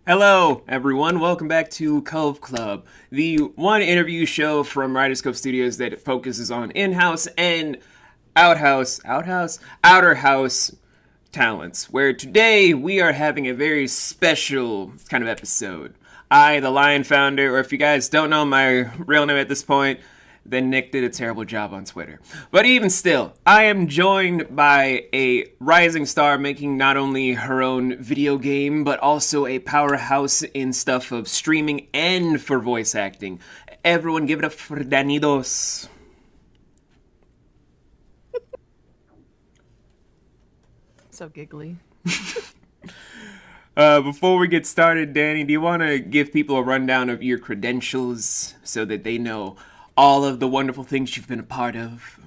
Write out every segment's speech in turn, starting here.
Hello, everyone. Welcome back to Cove Club, the one interview show from Writers Cove Studios that focuses on in-house and outer house talents. Where today we are having a very special kind of episode. I, the Lion founder, or if you guys don't know my real name at this point, then Nick did a terrible job on Twitter. But even still, I am joined by a rising star making not only her own video game, but also a powerhouse in stuff of streaming and for voice acting. Everyone give it up for Danidos. So giggly. Before we get started, Danny, do you want to give people a rundown of your credentials so that they know all of the wonderful things you've been a part of?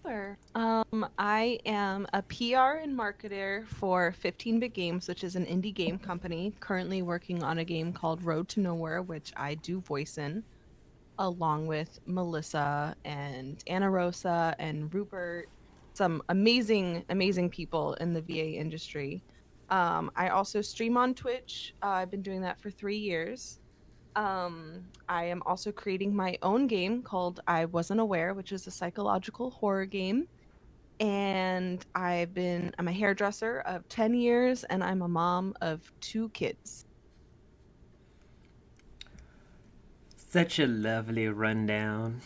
Sure. I am a PR and marketer for 15BitGames, which is an indie game company, currently working on a game called Road to Nowhere, which I do voice in, along with Melissa and Anna Rosa and Rupert, some amazing, amazing people in the VA industry. I also stream on Twitch. I've been doing that for 3 years. I am also creating my own game called I Wasn't Aware, which is a psychological horror game. And I'm a hairdresser of 10 years and I'm a mom of 2 kids. Such a lovely rundown.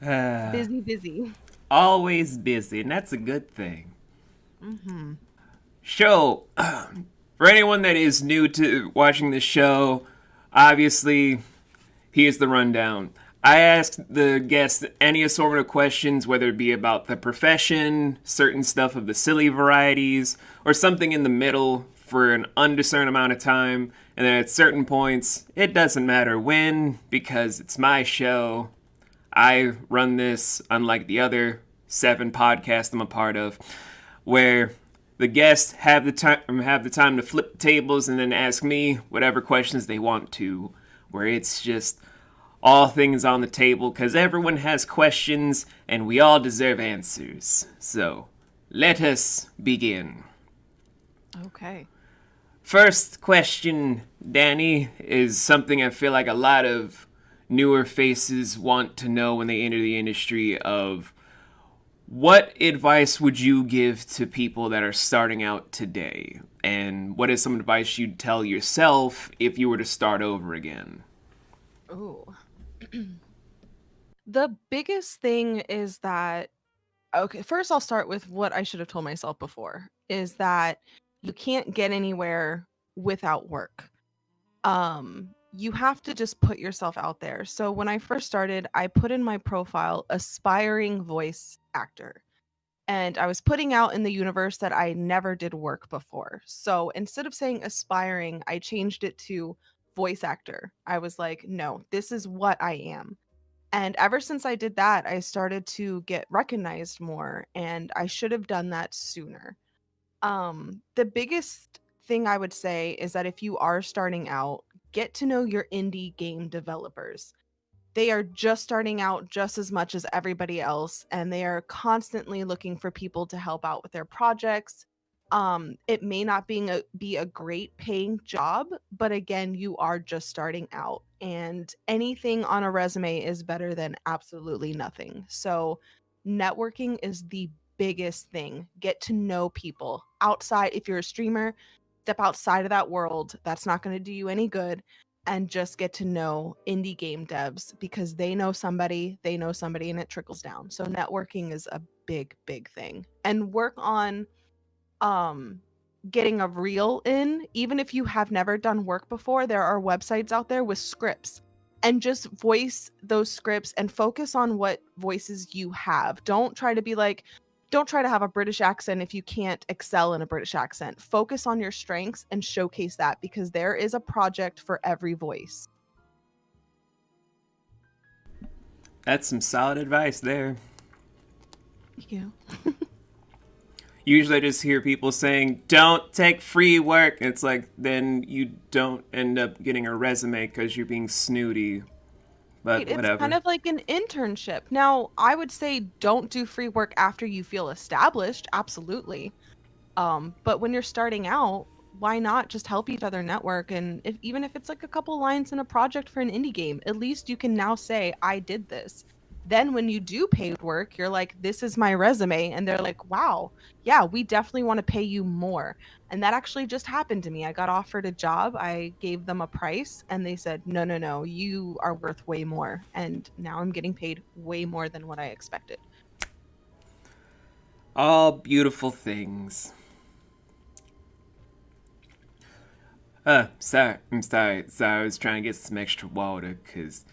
Busy, busy. Always busy, and that's a good thing. Mm-hmm. So, for anyone that is new to watching this show, obviously, here's the rundown. I asked the guests any assortment of questions, whether it be about the profession, certain stuff of the silly varieties, or something in the middle for an undiscerned amount of time. And then at certain points, it doesn't matter when, because it's my show. I run this, unlike the other 7 podcasts I'm a part of, where the guests have the time to flip the tables and then ask me whatever questions they want to, where it's just all things on the table because everyone has questions and we all deserve answers. So, let us begin. Okay. First question, Dani, is something I feel like a lot of newer faces want to know when they enter the industry of what advice would you give to people that are starting out today? And what is some advice you'd tell yourself if you were to start over again? Oh. The biggest thing is that, okay, first I'll start with what I should have told myself before, is that you can't get anywhere without work. You have to just put yourself out there. So when I first started, I put in my profile aspiring voice actor. And I was putting out in the universe that I never did work before. So instead of saying aspiring, I changed it to voice actor. I was like, no, this is what I am. And ever since I did that, I started to get recognized more, and I should have done that sooner. The biggest thing I would say is that if you are starting out, get to know your indie game developers. They are just starting out just as much as everybody else, and they are constantly looking for people to help out with their projects. It may not be a great paying job, but again, you are just starting out, and anything on a resume is better than absolutely nothing. So, networking is the biggest thing. Get to know people outside. If you're a streamer, step outside of that world. That's not going to do you any good, and just get to know indie game devs because they know somebody, and it trickles down. So networking is a big, big thing. And work on um getting a reel in. Even if you have never done work before, there are websites out there with scripts, and just voice those scripts and focus on what voices you have. Don't try to have a British accent if you can't excel in a British accent. Focus on your strengths and showcase that, because there is a project for every voice. That's some solid advice there. Thank you. Usually I just hear people saying, don't take free work. And it's like, then you don't end up getting a resume because you're being snooty. But Right, it's kind whatever. of like an internship. Now, I would say don't do free work after you feel established. Absolutely. But when you're starting out, why not just help each other network? And even if it's like a couple lines in a project for an indie game, at least you can now say, I did this. Then when you do paid work, you're like, this is my resume. And they're like, wow, yeah, we definitely want to pay you more. And that actually just happened to me. I got offered a job. I gave them a price and they said, no, no, no, you are worth way more. And now I'm getting paid way more than what I expected. All beautiful things. Sorry. I'm sorry. Sorry, I was trying to get some extra water because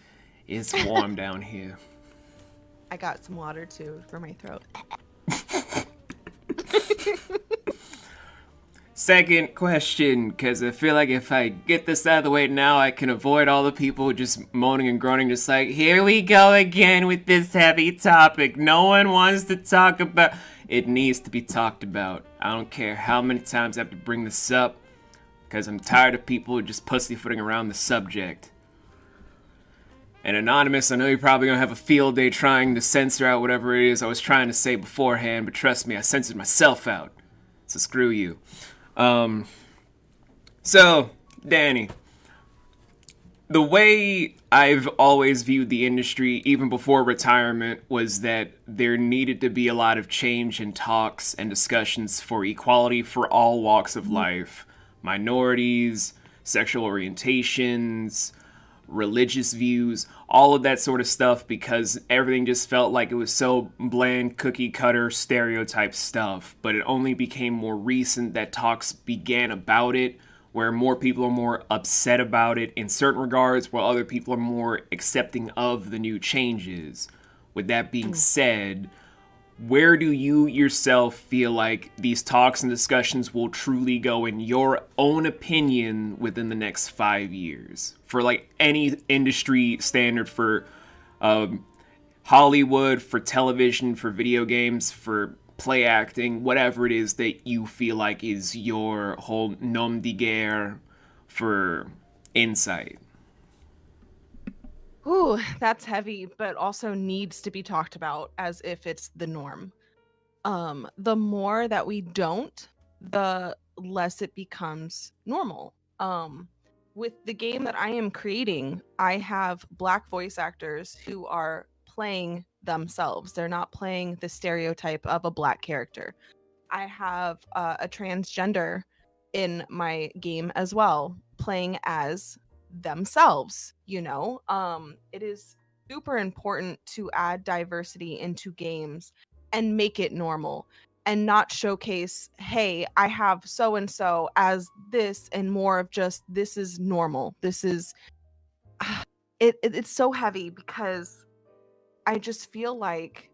it's warm down here. I got some water too for my throat. Second question, because I feel like if I get this out of the way now, I can avoid all the people just moaning and groaning, just like, here we go again with this heavy topic. No one wants to talk about. It needs to be talked about. I don't care how many times I have to bring this up, because I'm tired of people just pussyfooting around the subject. And Anonymous, I know you're probably going to have a field day trying to censor out whatever it is I was trying to say beforehand, but trust me, I censored myself out. So screw you. So, Dani, the way I've always viewed the industry, even before retirement, was that there needed to be a lot of change in talks and discussions for equality for all walks of life. Minorities, sexual orientations, religious views, all of that sort of stuff, because everything just felt like it was so bland, cookie cutter, stereotype stuff. But it only became more recent that talks began about it, where more people are more upset about it in certain regards, while other people are more accepting of the new changes. With that being said, where do you yourself feel like these talks and discussions will truly go, in your own opinion, within the next 5 years? For like any industry standard, for Hollywood, for television, for video games, for play acting, whatever it is that you feel like is your whole nom de guerre for insight. Ooh, that's heavy, but also needs to be talked about as if it's the norm. The more that we don't, the less it becomes normal. With the game that I am creating, I have Black voice actors who are playing themselves. They're not playing the stereotype of a Black character. I have a transgender in my game as well, playing as themselves. It is super important to add diversity into games and make it normal, and not showcase, hey, I have so and so as this, and more of just, this is normal. This is it's so heavy, because I just feel like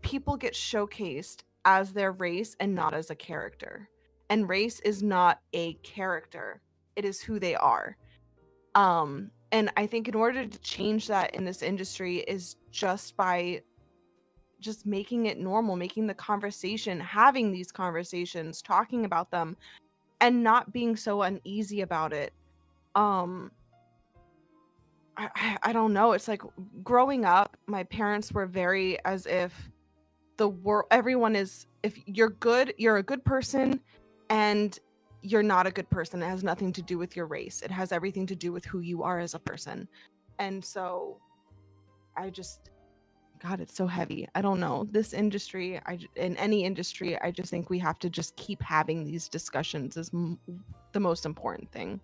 people get showcased as their race and not as a character. And race is not a character. It is who they are. And I think in order to change that in this industry is just by just making it normal, making the conversation, having these conversations, talking about them, and not being so uneasy about it. I don't know. It's like growing up, my parents were very as if the world, everyone is, if you're good, you're a good person, and you're not a good person. It has nothing to do with your race. It has everything to do with who you are as a person. And so God, it's so heavy. I don't know. This industry, in any industry, I just think we have to just keep having these discussions is the most important thing.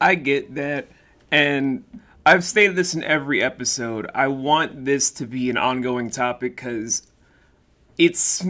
I get that, and I've stated this in every episode. I want this to be an ongoing topic because it's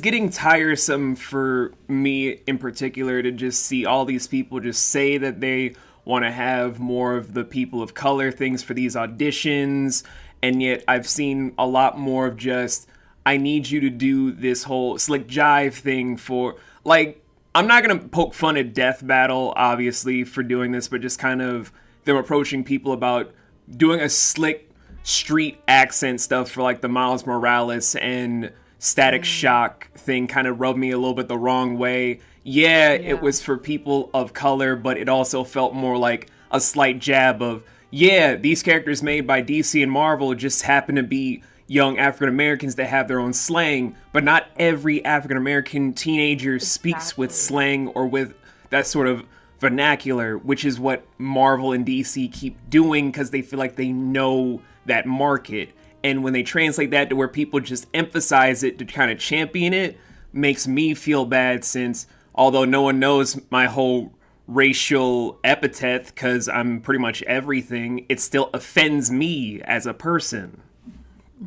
getting tiresome for me in particular to just see all these people just say that they want to have more of the people of color things for these auditions, and yet I've seen a lot more of just, I need you to do this whole slick jive thing for, like, I'm not going to poke fun at Death Battle, obviously, for doing this, but just kind of them approaching people about doing a slick street accent stuff for, like, the Miles Morales and Static Shock thing kind of rubbed me a little bit the wrong way. Yeah, it was for people of color, but it also felt more like a slight jab of, yeah, these characters made by DC and Marvel just happen to be young African Americans that have their own slang, but not every African American teenager speaks with Exactly. slang or with that sort of vernacular, which is what Marvel and DC keep doing because they feel like they know that market. And when they translate that to where people just emphasize it to kind of champion it, makes me feel bad, since although no one knows my whole racial epithet because I'm pretty much everything, it still offends me as a person.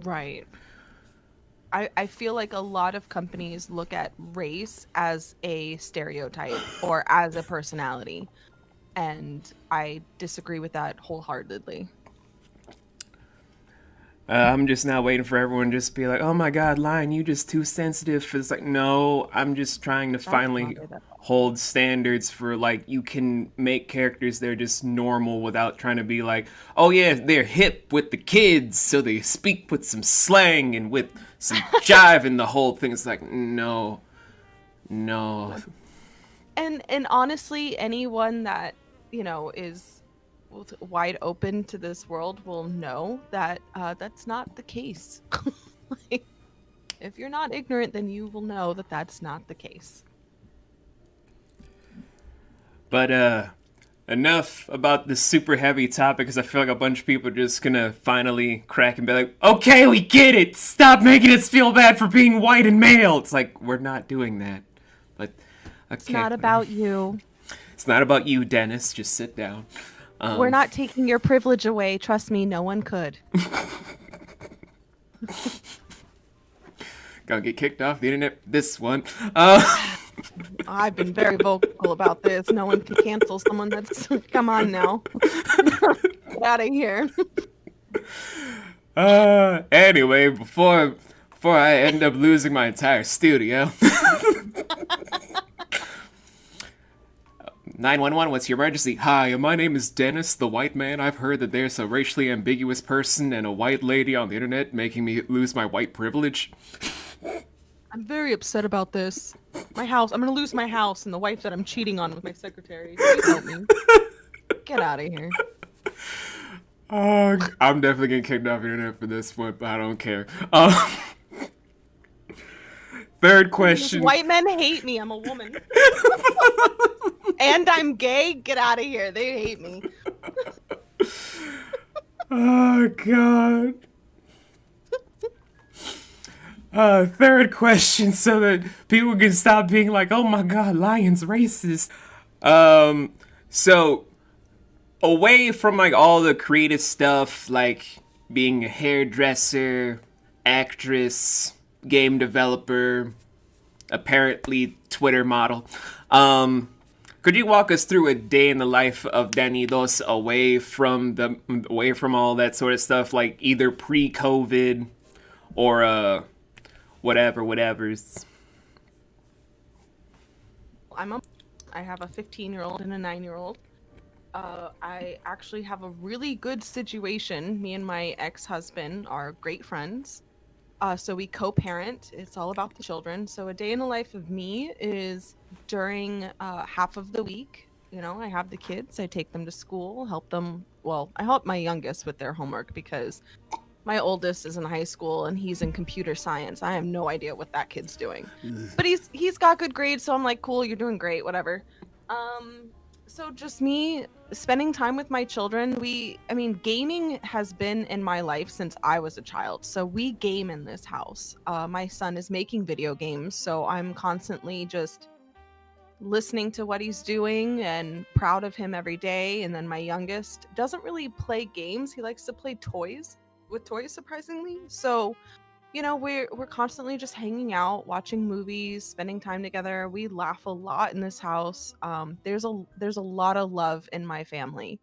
Right. I feel like a lot of companies look at race as a stereotype or as a personality. And I disagree with that wholeheartedly. I'm just now waiting for everyone to just be like, "Oh my God, Lion, you just too sensitive." It's like, no, I'm just trying to That's finally not it at all. hold standards for like you can make characters that are just normal without trying to be like, "Oh yeah, they're hip with the kids, so they speak with some slang and with some jive and the whole thing." It's like, no, no. And honestly, anyone that, is wide open to this world will know that that's not the case. Like, if you're not ignorant, then you will know that that's not the case. But enough about this super heavy topic, because I feel like a bunch of people are just gonna finally crack and be like, "Okay, we get it. Stop making us feel bad for being white and male." It's like, we're not doing that. But It's okay, not about you. it's not about you, Dennis. Just sit down. We're Um, not taking your privilege away. Trust me, no one could. Gonna get kicked off the internet. This one. I've been very vocal about this. No one can cancel someone that's come on now. Get out of here. Anyway, before I end up losing my entire studio. 911, what's your emergency? Hi, my name is Dennis, the white man. I've heard that there's a racially ambiguous person and a white lady on the internet making me lose my white privilege. I'm very upset about this. My house. I'm gonna lose my house and the wife that I'm cheating on with my secretary. Please help me. Get out of here. I'm definitely getting kicked off the internet for this one, but I don't care. Third question. White men hate me. I'm a woman. And I'm gay. Get out of here. They hate me. Oh, God. Third question, so that people can stop being like, "Oh my God, Lion's racist." So away from like all the creative stuff, like being a hairdresser, actress, game developer, apparently Twitter model, could you walk us through a day in the life of Danidos away from all that sort of stuff, like either pre-COVID or whatever's. I have a 15-year-old and a 9-year-old. I actually have a really good situation. Me and my ex-husband are great friends. So we co-parent. It's all about the children. So a day in the life of me is during half of the week. I have the kids. I take them to school, help them. Well, I help my youngest with their homework because my oldest is in high school and he's in computer science. I have no idea what that kid's doing. But he's got good grades, so I'm like, cool, you're doing great, whatever. So just me spending time with my children. Gaming has been in my life since I was a child. So we game in this house. My son is making video games, so I'm constantly just listening to what he's doing and proud of him every day. And then my youngest doesn't really play games. He likes to play toys, surprisingly. So we're constantly just hanging out, watching movies, spending time together. We laugh a lot in this house. There's a lot of love in my family.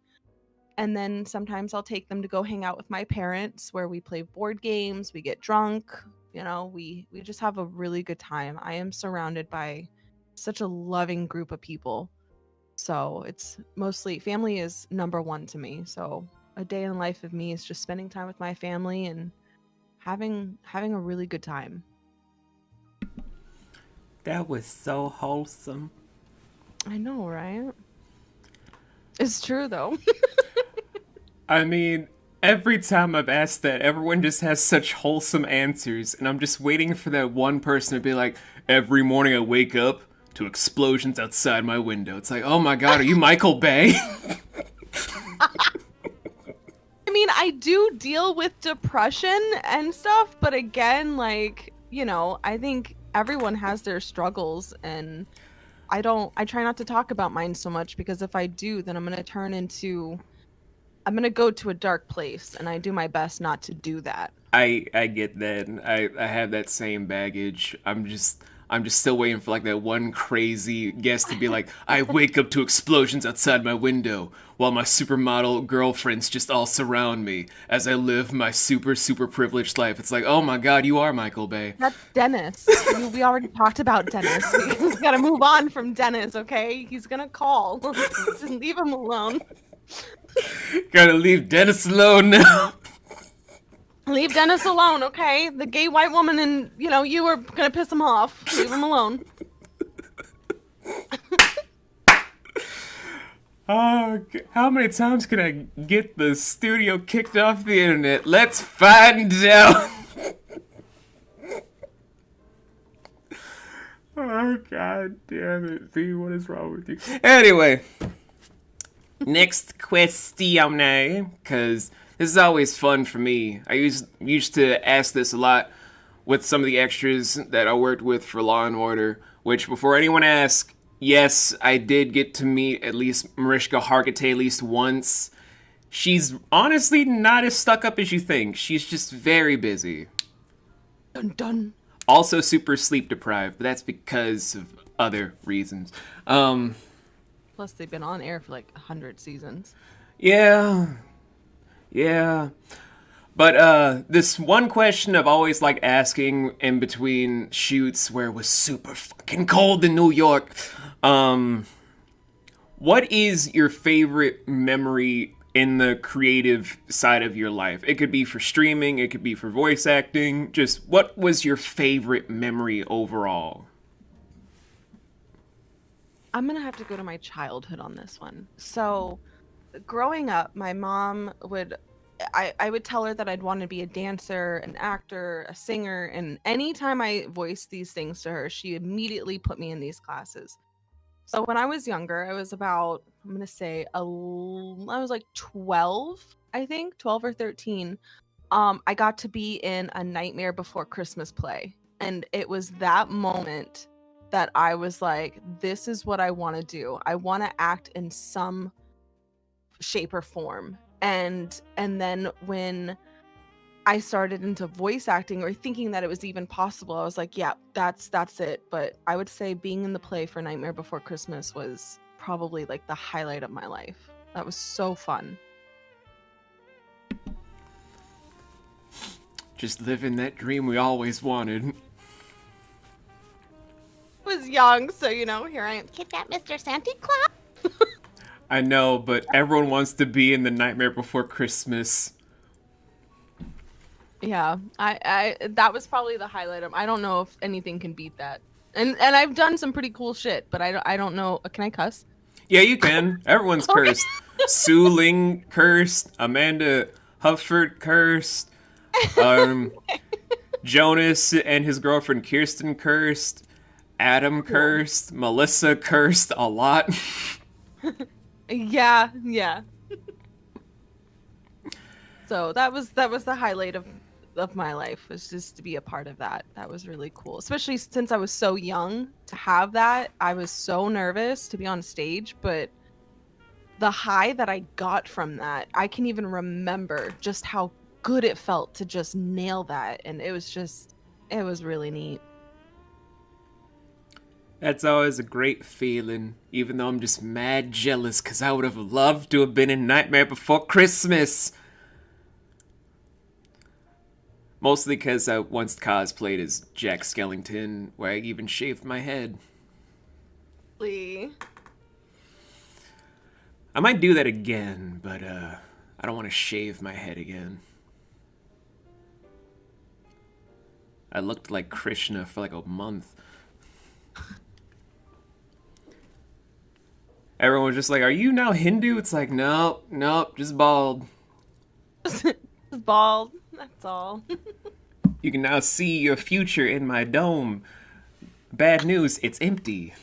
And then sometimes I'll take them to go hang out with my parents where we play board games, we get drunk, we just have a really good time. I am surrounded by such a loving group of people. So it's mostly family is number one to me. So a day in the life of me is just spending time with my family and having a really good time. That was so wholesome. I know, right? It's true though. I mean, Every time I've asked that, everyone just has such wholesome answers, and I'm just waiting for that one person to be like, every morning I wake up to explosions outside my window. It's like, oh my god, are you Michael Bay? I mean, I do deal with depression and stuff, but again, like, you know, I think everyone has their struggles, and I try not to talk about mine so much, because if I do, then I'm going to go to a dark place, and I do my best not to do that. I get that. I have that same baggage. I'm just still waiting for like that one crazy guest to be like, I wake up to explosions outside my window while my supermodel girlfriends just all surround me as I live my super privileged life. It's like, oh my god, you are Michael Bay. That's Dennis. We already talked about Dennis. We got to move on from Dennis, okay? He's going to call. Just leave him alone. Gotta leave Dennis alone now. Leave Dennis alone, okay? The gay white woman and, you know, you are gonna piss him off. Leave him alone. How many times can I get the studio kicked off the internet? Let's find out. Oh, god damn it. V, what is wrong with you? Anyway. Next question, because this is always fun for me. I used to ask this a lot with some of the extras that I worked with for Law and Order, which, before anyone asks, yes, I did get to meet at least Mariska Hargitay at least once. She's honestly not as stuck up as you think. She's just very busy. Dun dun. Also super sleep deprived, but that's because of other reasons. Plus, they've been on air for like 100 seasons. Yeah. But this one question I've always liked asking in between shoots where it was super fucking cold in New York. What is your favorite memory in the creative side of your life? It could be for streaming, it could be for voice acting. Just what was your favorite memory overall? I'm gonna have to go to my childhood on this one. So, growing up, my mom would, I would tell her that I'd want to be a dancer, an actor, a singer, and anytime I voiced these things to her, she immediately put me in these classes. So when I was younger, I was about, I'm gonna say, I was like 12, I think, 12 or 13. I got to be in a Nightmare Before Christmas play, and it was that moment that I was like, this is what I want to do. I want to act in some shape or form. And then when I started into voice acting, or thinking that it was even possible, I was like, yeah, that's it. But I would say being in the play for Nightmare Before Christmas was probably like the highlight of my life. That was so fun. Just living that dream we always wanted. Was young, so you know, here I am. Get that, Mr. Santa Claus. I know, but everyone wants to be in the Nightmare Before Christmas. Yeah, I that was probably the highlight of. I don't know if anything can beat that. And I've done some pretty cool shit, but I don't know. Can I cuss? Yeah, you can. Everyone's Okay. cursed. Sue Ling cursed. Amanda Hufford cursed. Jonas and his girlfriend Kirsten cursed. Adam cursed. Melissa cursed a lot. Yeah. So that was the highlight of my life, was just to be a part of that. That was really cool, especially since I was so young to have that. I was so nervous to be on stage, but the high that I got from that, I can even remember just how good it felt to just nail that, and it was really neat. That's always a great feeling, even though I'm just mad jealous because I would have loved to have been in Nightmare Before Christmas. Mostly because I once cosplayed as Jack Skellington, where I even shaved my head. Lee. I might do that again, but I don't want to shave my head again. I looked like Krishna for like a month. Everyone was just like, are you now Hindu? It's like, nope, just bald. Just bald. That's all. You can now see your future in my dome. Bad news, it's empty.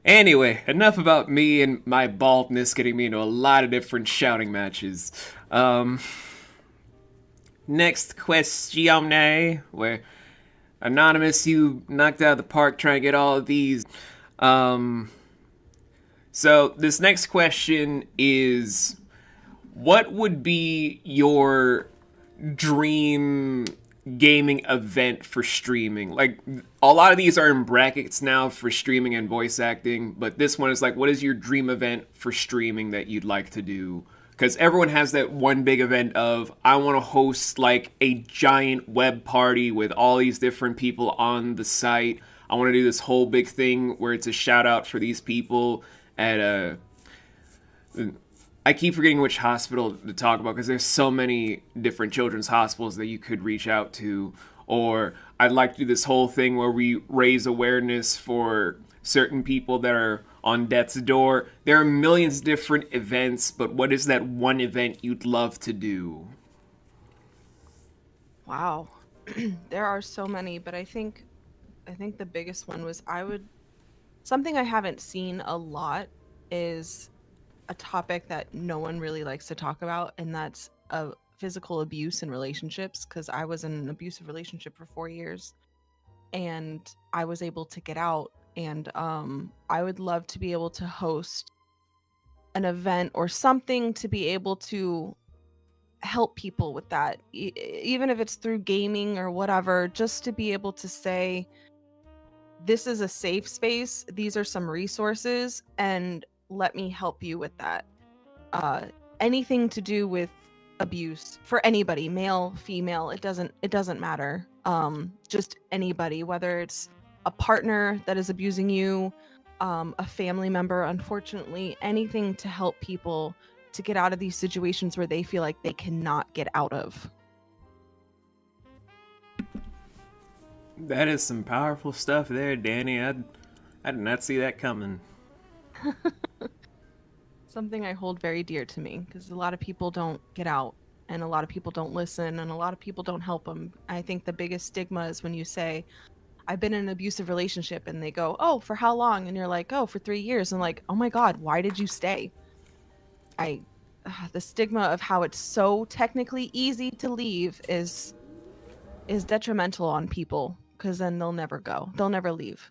Anyway, enough about me and my baldness getting me into a lot of different shouting matches. Next question, where Anonymous, you knocked out of the park trying to get all of these. So this next question is, what would be your dream gaming event for streaming? Like, a lot of these are in brackets now for streaming and voice acting, but this one is like, what is your dream event for streaming that you'd like to do? Because everyone has that one big event of, I want to host like a giant web party with all these different people on the site. I want to do this whole big thing where it's a shout out for these people at a... I keep forgetting which hospital to talk about because there's so many different children's hospitals that you could reach out to. Or I'd like to do this whole thing where we raise awareness for certain people that are on death's door. There are millions of different events, but what is that one event you'd love to do? Wow. There are so many, but I think the biggest one was something I haven't seen a lot is a topic that no one really likes to talk about, and that's physical abuse in relationships, because I was in an abusive relationship for 4 years and I was able to get out, and I would love to be able to host an event or something to be able to help people with that, even if it's through gaming or whatever, just to be able to say, this is a safe space, these are some resources, and let me help you with that. Anything to do with abuse for anybody, male, female, it doesn't matter. Just anybody, whether it's a partner that is abusing you, a family member, unfortunately, anything to help people to get out of these situations where they feel like they cannot get out of. That is some powerful stuff there, Dani. I did not see that coming. Something I hold very dear to me, because a lot of people don't get out, and a lot of people don't listen, and a lot of people don't help them. I think the biggest stigma is when you say, I've been in an abusive relationship, and they go, oh, for how long? And you're like, oh, for 3 years. And like, oh my God, why did you stay? The stigma of how it's so technically easy to leave is detrimental on people, because then they'll never go. They'll never leave.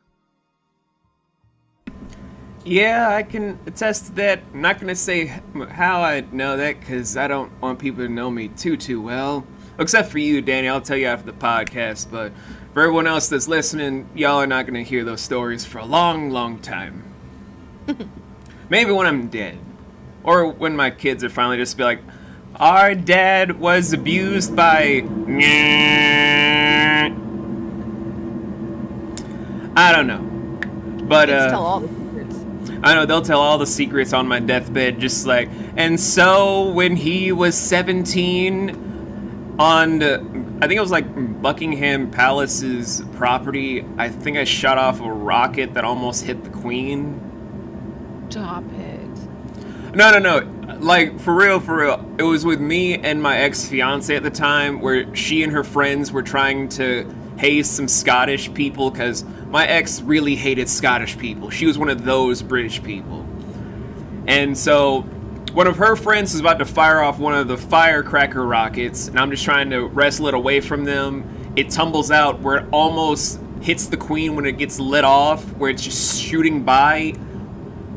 Yeah, I can attest to that. I'm not going to say how I know that because I don't want people to know me too well. Except for you, Dani. I'll tell you after the podcast. But for everyone else that's listening, y'all are not going to hear those stories for a long time. Maybe when I'm dead. Or when my kids are finally just be like, our dad was abused by... I don't know. But, tell all the secrets. I know, they'll tell all the secrets on my deathbed, just like, and so when he was 17 on, I think it was like Buckingham Palace's property, I think I shot off a rocket that almost hit the Queen. Stop it. No. Like, for real. It was with me and my ex-fiance at the time, where she and her friends were trying to haze some Scottish people, because my ex really hated Scottish people. She was one of those British people. And so one of her friends is about to fire off one of the firecracker rockets, and I'm just trying to wrestle it away from them. It tumbles out where it almost hits the Queen when it gets lit off, where it's just shooting by,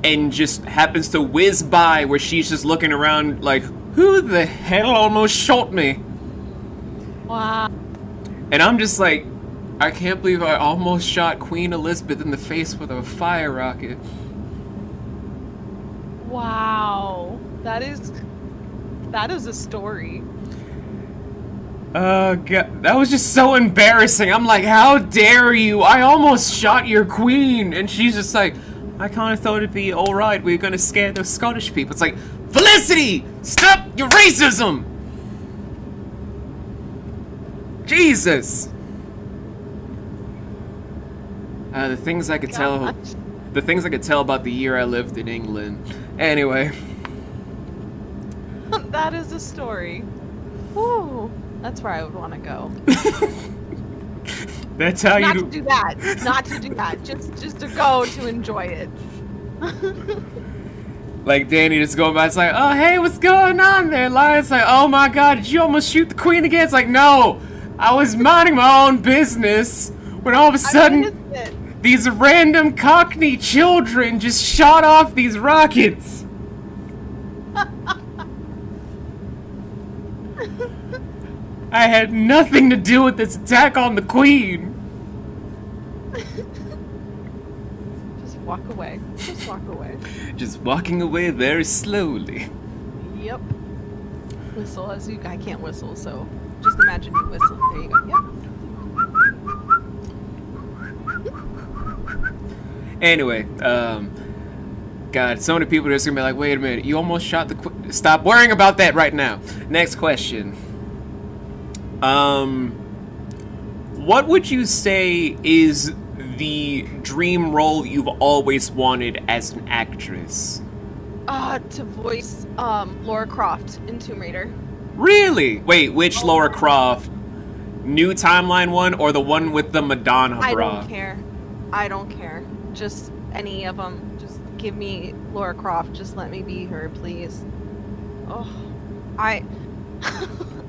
and just happens to whiz by where she's just looking around like, who the hell almost shot me? Wow. And I'm just like, I can't believe I almost shot Queen Elizabeth in the face with a fire rocket. Wow. That is a story. God, that was just so embarrassing. I'm like, how dare you? I almost shot your queen. And she's just like, I kind of thought it'd be alright. We're gonna scare those Scottish people. It's like, Felicity! Stop your racism! Jesus! The things I could tell The things I could tell about the year I lived in England. Anyway. That is a story. Woo! That's where I would want to go. That's how Not you to do that. Not to do that. Just to go to enjoy it. Like Dani just going by, it's like, oh hey, what's going on there, Lion? It's like, oh my god, did you almost shoot the queen again? It's like, no, I was minding my own business when all of a sudden these random Cockney children just shot off these rockets. I had nothing to do with this attack on the queen. Just walk away. Just walk away. Just walking away very slowly. Yep. Whistle as you. I can't whistle, so just imagine you whistle. There you go. Yep. Anyway, God, so many people are just gonna be like, wait a minute, you almost shot the stop worrying about that right now. Next question. What would you say is the dream role you've always wanted as an actress? To voice Lara Croft in Tomb Raider. Really? Wait, which Lara Croft? New timeline one or the one with the Madonna bra? I don't care. I don't care. Just any of them. Just give me Lara Croft. Just let me be her, please. Oh, I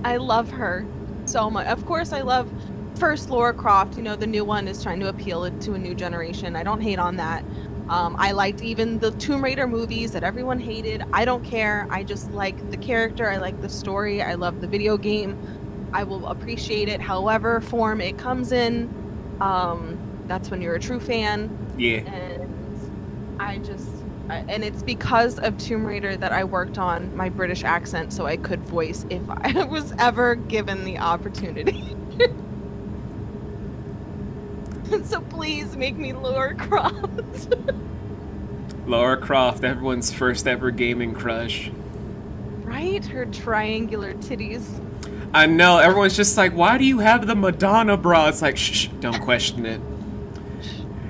love her so much. Of course, I love first Lara Croft. You know, the new one is trying to appeal to a new generation. I don't hate on that. I liked even the Tomb Raider movies that everyone hated. I don't care. I just like the character. I like the story. I love the video game. I will appreciate it however form it comes in. That's when you're a true fan. Yeah. And and it's because of Tomb Raider that I worked on my British accent so I could voice if I was ever given the opportunity. So please make me Lara Croft. Lara Croft, everyone's first ever gaming crush. Right? Her triangular titties. I know, everyone's just like, why do you have the Madonna bra? It's like, shh, don't question it.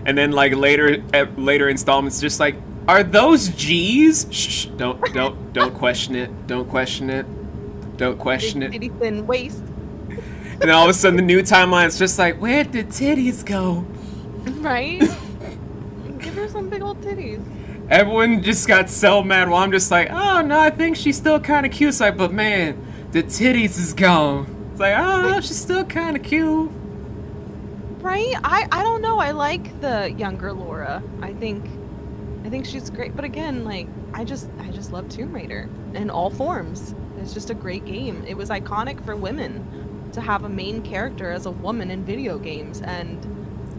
And then like later installments, just like, are those G's? Shh, don't question it. Don't question it. Don't question it. Titty thin waist. And then all of a sudden the new timeline is just like, where'd the titties go? Right? Give her some big old titties. Everyone just got so mad while I'm just like, oh no, I think she's still kind of cute. It's like, but man, the titties is gone. It's like, oh, she's still kind of cute. Right? I don't know. I like the younger Laura. I think she's great. But again, like, I just love Tomb Raider in all forms. It's just a great game. It was iconic for women to have a main character as a woman in video games. And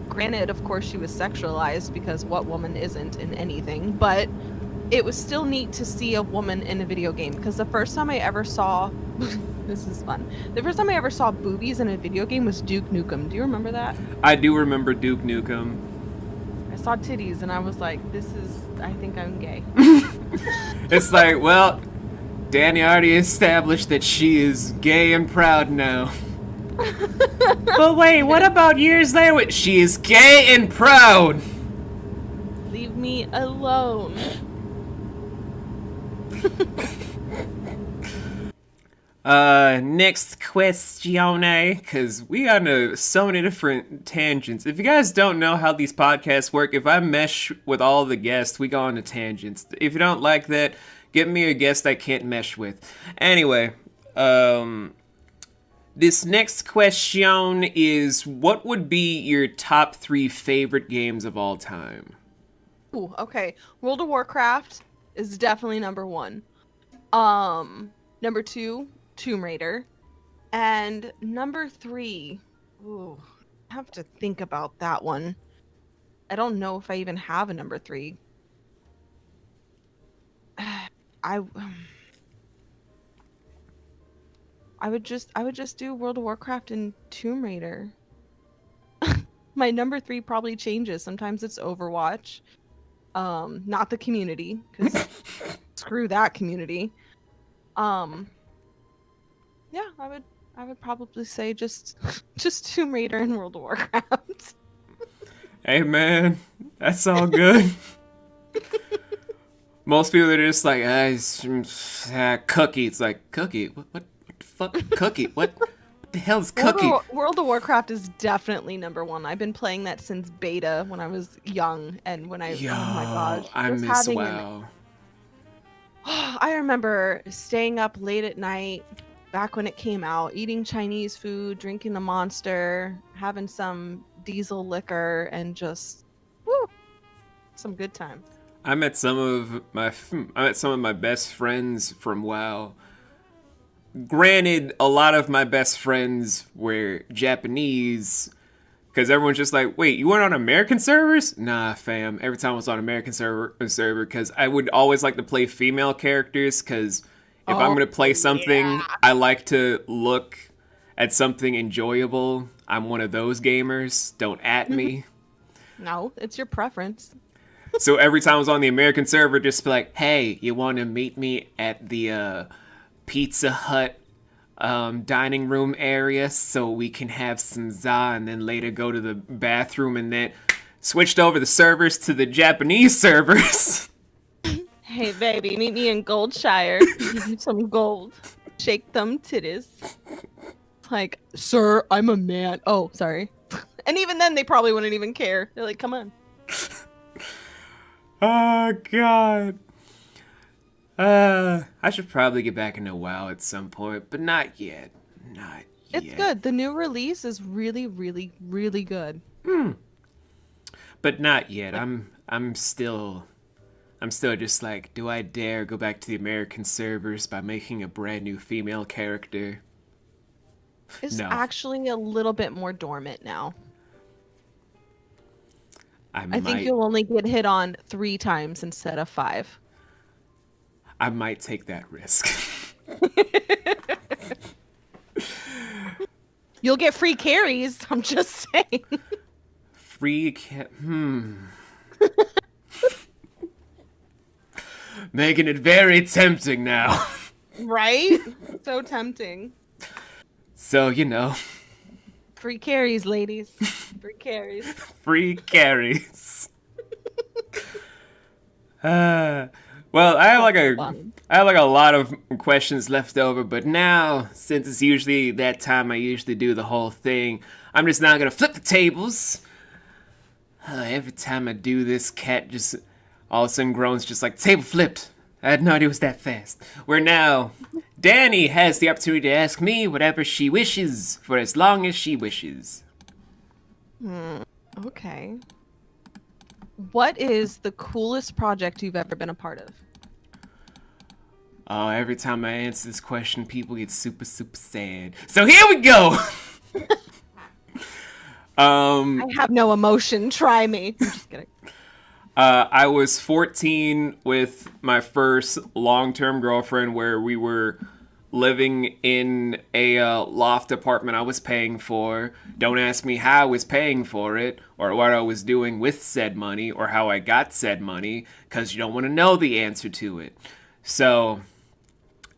granted, of course, she was sexualized because what woman isn't in anything, but it was still neat to see a woman in a video game because the first time I ever saw this is fun. The first time I ever saw boobies in a video game was Duke Nukem. Do you remember that? I do remember Duke Nukem. I saw titties and I was like, I think I'm gay. It's like, well, Dani already established that she is gay and proud now. But wait, what about years later? She is gay and proud. Leave me alone. Next question, because we got into so many different tangents. If you guys don't know how these podcasts work, if I mesh with all the guests, we go on to tangents. If you don't like that, get me a guest I can't mesh with. Anyway, this next question is, what would be your top 3 favorite games of all time? Ooh, okay. World of Warcraft is definitely number 1. Number 2, Tomb Raider. And number 3, ooh, I have to think about that one. I don't know if I even have a number 3. I would just do World of Warcraft and Tomb Raider. My number 3 probably changes. Sometimes it's Overwatch. Not the community, because screw that community. Yeah, I would probably say just Tomb Raider and World of Warcraft. Hey man, That's all good. Most people are just like, cookie. It's like, cookie? What the fuck? Cookie? What the hell is cookie? World of Warcraft is definitely #1. I've been playing that since beta when I was young, and oh my gosh, I just miss having WoW. I remember staying up late at night back when it came out, eating Chinese food, drinking the Monster, having some diesel liquor, and just some good times. I met some of my best friends from WoW. Granted, a lot of my best friends were Japanese, because everyone's just like, wait, you weren't on American servers? Nah, fam. Every time I was on American server, because I would always like to play female characters, because if I'm going to play something, I like to look at something enjoyable. I'm one of those gamers. Don't at me. No, it's your preference. So every time I was on the American server, just be like, hey, you want to meet me at the Pizza Hut dining room area so we can have some za, and then later go to the bathroom, and then switched over the servers to the Japanese servers. Hey, baby, meet me in Goldshire. Give you some gold. Shake them titties. Like, sir, I'm a man. Oh, sorry. And even then, they probably wouldn't even care. They're like, come on. Oh, God. I should probably get back into WoW at some point, but not yet. Not yet. It's good. The new release is really, really, really good. But not yet. I'm still just like, do I dare go back to the American servers by making a brand new female character? It's No. actually a little bit more dormant now. I think you'll only get hit on 3 times instead of 5. I might take that risk. You'll get free carries. I'm just saying. Making it very tempting now. Right? So tempting. So, you know. Free carries, ladies. Free carries. Free carries. Well, I have like a lot of questions left over, but now, since it's usually that time I usually do the whole thing, I'm just now gonna flip the tables. Every time I do this, cat just all of a sudden groans, just like, table flipped. I had no idea it was that fast. Where now, Dani has the opportunity to ask me whatever she wishes, for as long as she wishes. Okay. What is the coolest project you've ever been a part of? Oh, every time I answer this question, people get super, super sad. So here we go! I have no emotion. Try me. I'm just kidding. I was 14 with my first long-term girlfriend, where we were living in a loft apartment I was paying for. Don't ask me how I was paying for it, or what I was doing with said money, or how I got said money, because you don't want to know the answer to it. So,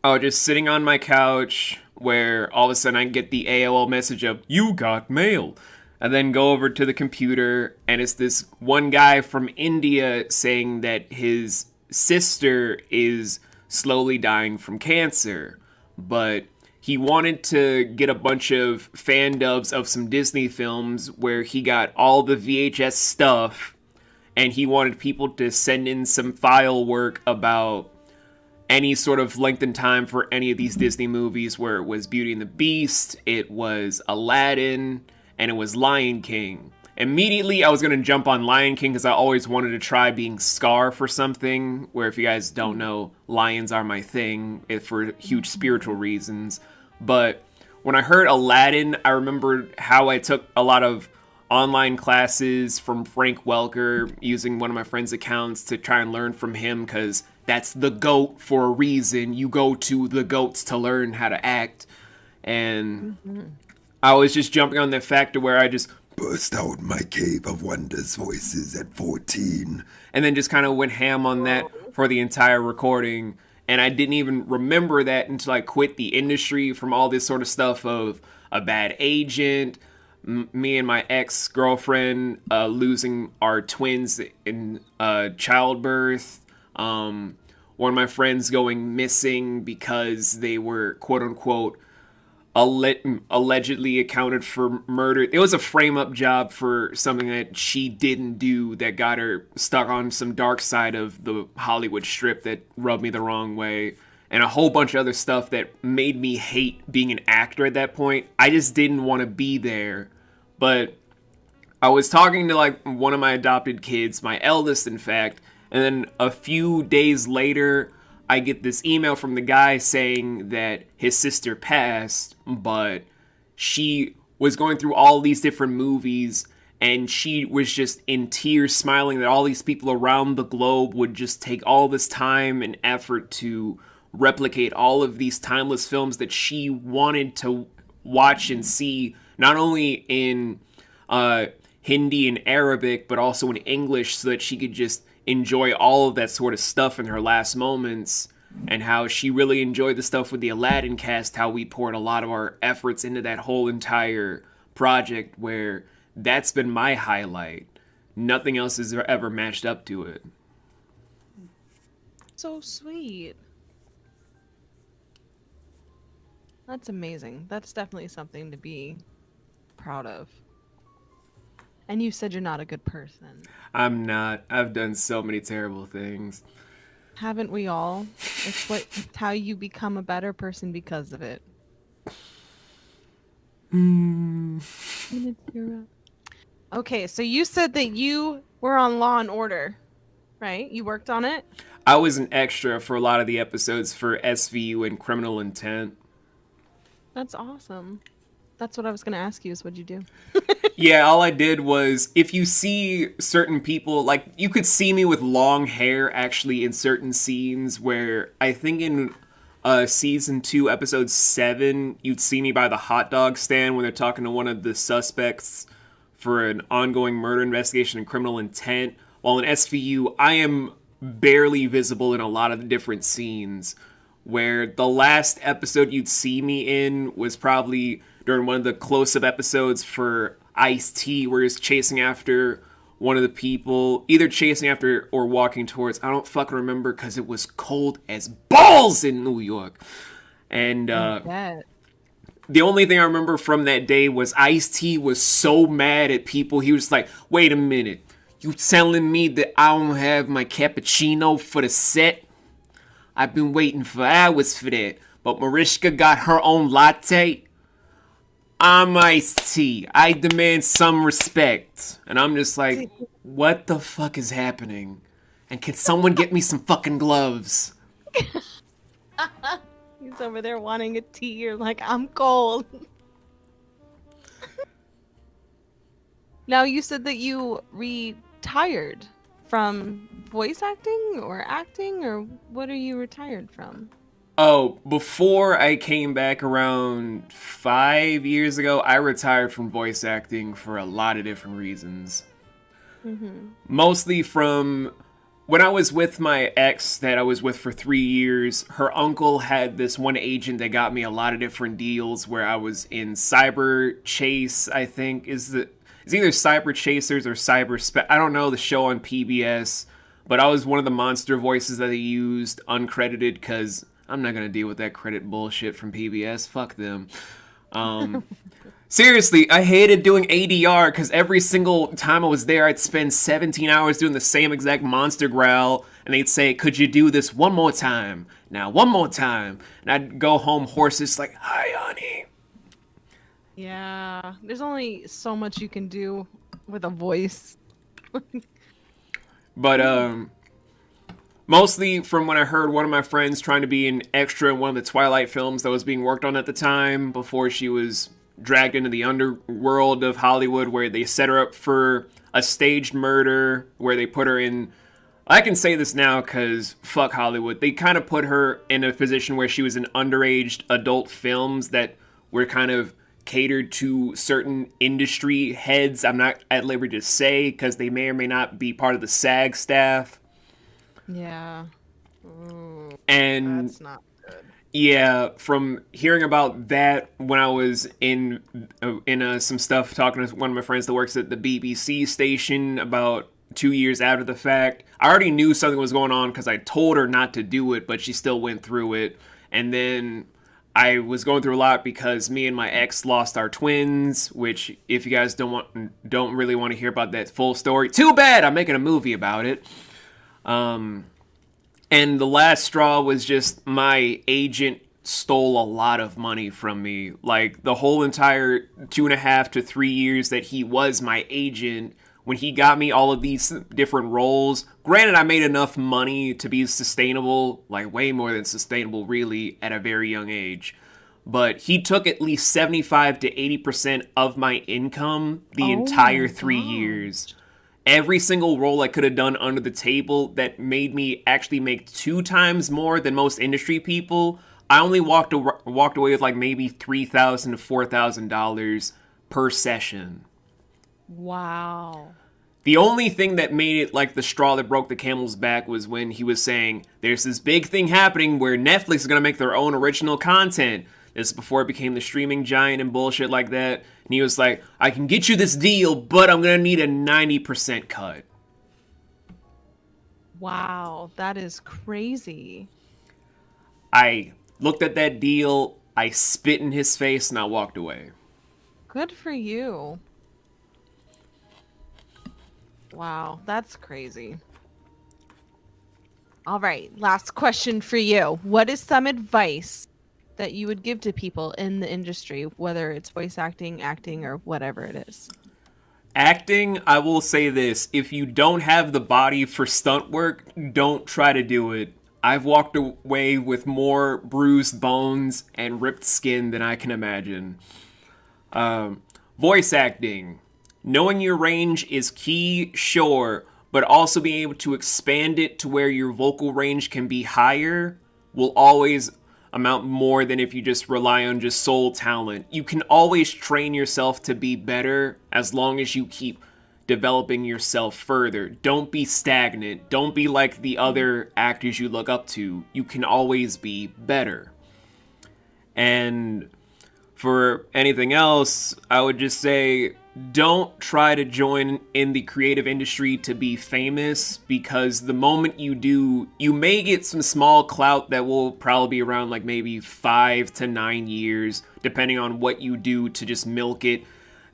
I was just sitting on my couch, where all of a sudden I get the AOL message of, you got mail. And then go over to the computer, and it's this one guy from India saying that his sister is slowly dying from cancer. But he wanted to get a bunch of fan dubs of some Disney films where he got all the VHS stuff, and he wanted people to send in some file work about any sort of length and time for any of these Disney movies, where it was Beauty and the Beast, it was Aladdin, and it was Lion King. Immediately, I was going to jump on Lion King because I always wanted to try being Scar for something, where if you guys don't know, lions are my thing for huge spiritual reasons. But when I heard Aladdin, I remembered how I took a lot of online classes from Frank Welker using one of my friend's accounts to try and learn from him, because that's the GOAT for a reason. You go to the GOATs to learn how to act. And I was just jumping on the factor where I just burst out my cave of wonders voices at 14. And then just kind of went ham on that for the entire recording. And I didn't even remember that until I quit the industry from all this sort of stuff of A Bad Agent, me and my ex-girlfriend losing our twins in childbirth. One of my friends going missing because they were quote-unquote allegedly accounted for murder. It was a frame-up job for something that she didn't do that got her stuck on some dark side of the Hollywood strip that rubbed me the wrong way. And a whole bunch of other stuff that made me hate being an actor at that point. I just didn't want to be there. But I was talking to like one of my adopted kids, my eldest in fact, and then a few days later I get this email from the guy saying that his sister passed, but she was going through all these different movies and she was just in tears smiling that all these people around the globe would just take all this time and effort to replicate all of these timeless films that she wanted to watch and see, not only in Hindi and Arabic, but also in English, so that she could just enjoy all of that sort of stuff in her last moments. And how she really enjoyed the stuff with the Aladdin cast, how we poured a lot of our efforts into that whole entire project, where that's been my highlight. Nothing else has ever matched up to it. So sweet. That's amazing. That's definitely something to be proud of. And you said you're not a good person. I'm not. I've done so many terrible things. Haven't we all? It's how you become a better person because of it. Okay, so you said that you were on Law and Order, right? You worked on it? I was an extra for a lot of the episodes for SVU and Criminal Intent. That's awesome. That's what I was going to ask you, is what'd you do? Yeah, all I did was, if you see certain people, like, you could see me with long hair, actually, in certain scenes where, I think in Season 2, Episode 7, you'd see me by the hot dog stand when they're talking to one of the suspects for an ongoing murder investigation and Criminal Intent. While in SVU, I am barely visible in a lot of the different scenes, where the last episode you'd see me in was probably during one of the close-up episodes for Ice-T, where he's chasing after one of the people, either chasing after or walking towards. I don't fucking remember because it was cold as balls in New York. And the only thing I remember from that day was Ice-T was so mad at people. He was like, wait a minute, you telling me that I don't have my cappuccino for the set? I've been waiting for hours for that. But Mariska got her own latte. I'm Ice-T. I demand some respect. And I'm just like, what the fuck is happening? And can someone get me some fucking gloves? He's over there wanting a tea. You're like, I'm cold. Now, you said that you retired from voice acting, or what are you retired from? Oh, before I came back around 5 years ago, I retired from voice acting for a lot of different reasons. Mostly from when I was with my ex that I was with for 3 years. Her uncle had this one agent that got me a lot of different deals where I was in Cyber Chase, I think it's either Cyber Chasers or I don't know the show on PBS, but I was one of the monster voices that they used uncredited because I'm not going to deal with that credit bullshit from PBS. Fuck them. Seriously, I hated doing ADR because every single time I was there, I'd spend 17 hours doing the same exact monster growl, and they'd say, could you do this one more time? Now, one more time. And I'd go home hoarse, like, hi, honey. Yeah, there's only so much you can do with a voice. But, mostly from when I heard one of my friends trying to be an extra in one of the Twilight films that was being worked on at the time, before she was dragged into the underworld of Hollywood, where they set her up for a staged murder, where they put her in... I can say this now because fuck Hollywood. They kind of put her in a position where she was in underage adult films that were kind of catered to certain industry heads. I'm not at liberty to say because they may or may not be part of the SAG staff. Yeah. And that's not good. Yeah, from hearing about that when I was in some stuff talking to one of my friends that works at the BBC station about 2 years after the fact. I already knew something was going on because I told her not to do it, but she still went through it. And then I was going through a lot because me and my ex lost our twins. Which, if you guys don't really want to hear about that full story, too bad. I'm making a movie about it. And the last straw was just my agent stole a lot of money from me. Like, the whole entire 2.5 to 3 years that he was my agent, when he got me all of these different roles, granted, I made enough money to be sustainable, like way more than sustainable, really, at a very young age. But he took at least 75 to 80% of my income the entire 3 years. Every single role I could have done under the table that made me actually make 2 times more than most industry people, I only walked away with like maybe $3,000 to $4,000 per session. Wow. The only thing that made it like the straw that broke the camel's back was when he was saying, there's this big thing happening where Netflix is going to make their own original content. This is before it became the streaming giant and bullshit like that. And he was like, I can get you this deal, but I'm going to need a 90% cut. Wow, that is crazy. I looked at that deal, I spit in his face, and I walked away. Good for you. Wow, that's crazy. All right, last question for you. What is some advice that you would give to people in the industry, whether it's voice acting, acting, or whatever it is? Acting, I will say this. If you don't have the body for stunt work, don't try to do it. I've walked away with more bruised bones and ripped skin than I can imagine. Voice acting. Knowing your range is key, sure, but also being able to expand it to where your vocal range can be higher will always amount more than if you just rely on just soul talent. You can always train yourself to be better as long as you keep developing yourself further. Don't be stagnant. Don't be like the other actors you look up to. You can always be better. And for anything else, I would just say, don't try to join in the creative industry to be famous, because the moment you do, you may get some small clout that will probably be around like maybe 5 to 9 years, depending on what you do to just milk it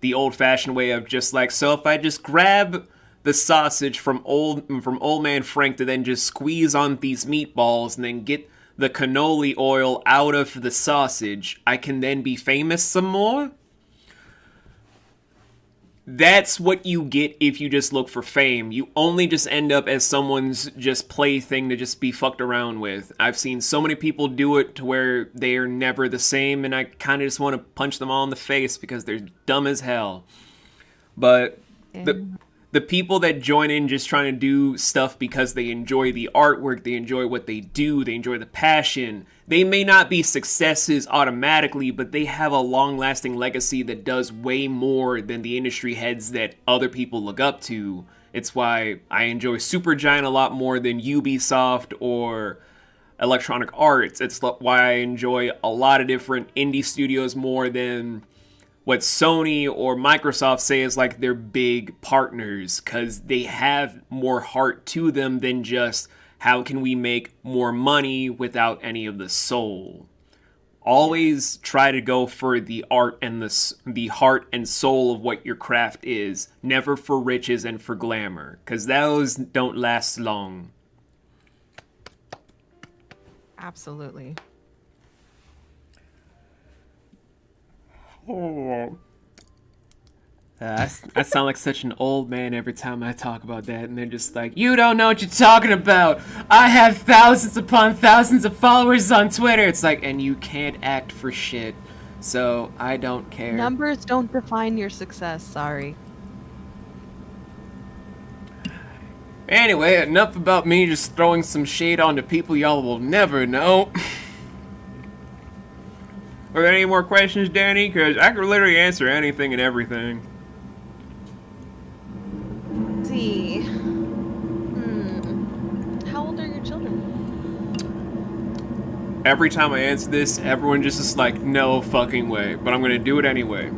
the old-fashioned way of just like, so if I just grab the sausage from old man Frank to then just squeeze on these meatballs and then get the cannoli oil out of the sausage, I can then be famous some more? That's what you get if you just look for fame. You only just end up as someone's just plaything to just be fucked around with. I've seen so many people do it to where they are never the same, and I kind of just want to punch them all in the face because they're dumb as hell. But the people that join in just trying to do stuff because they enjoy the artwork, they enjoy what they do, they enjoy the passion, they may not be successes automatically, but they have a long-lasting legacy that does way more than the industry heads that other people look up to. It's why I enjoy Supergiant a lot more than Ubisoft or Electronic Arts. It's why I enjoy a lot of different indie studios more than what Sony or Microsoft say is like their big partners, because they have more heart to them than just how can we make more money without any of the soul. Always try to go for the art and the heart and soul of what your craft is, never for riches and for glamour, because those don't last long. Absolutely. Oh. I sound like such an old man every time I talk about that, and they're just like, you don't know what you're talking about. I have thousands upon thousands of followers on Twitter. It's like, and you can't act for shit, so I don't care. Numbers don't define your success, sorry. Anyway, enough about me just throwing some shade onto people y'all will never know. Are there any more questions, Dani? Because I could literally answer anything and everything. Let's see. How old are your children? every time I answer this, everyone just is like, no fucking way. But I'm gonna do it anyway.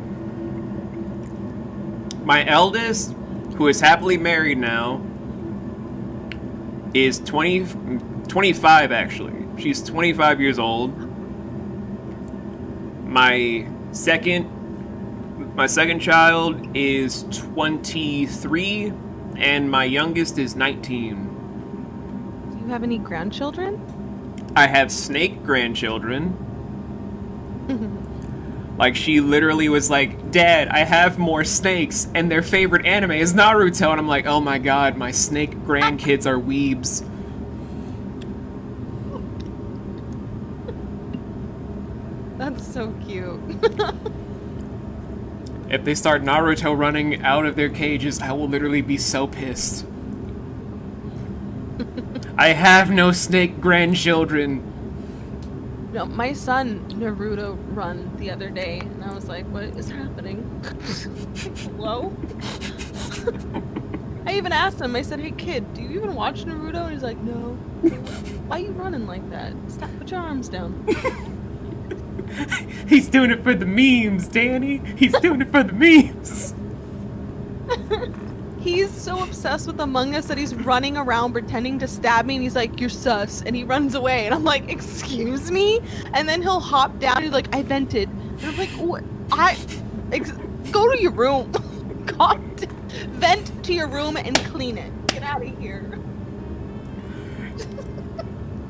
My eldest, who is happily married now, is 25 actually. She's 25 years old. My second child is 23, and my youngest is 19. Do you have any grandchildren? I have snake grandchildren. Like, she literally was like, Dad, I have more snakes, and their favorite anime is Naruto. And I'm like, oh my god, my snake grandkids are weebs. That's so cute. If they start Naruto running out of their cages, I will literally be so pissed. I have no snake grandchildren. No, my son Naruto run the other day, and I was like, what is happening? Hello? I even asked him, I said, hey kid, do you even watch Naruto? And he's like, no. Why are you running like that? Stop, put your arms down. He's doing it for the memes, Danny. He's doing it for the memes. He's so obsessed with Among Us that he's running around pretending to stab me, and he's like, you're sus, and he runs away, and I'm like, excuse me? And then he'll hop down, and he's like, I vented. And I'm like, what? Go to your room. God, vent to your room and clean it. Get out of here.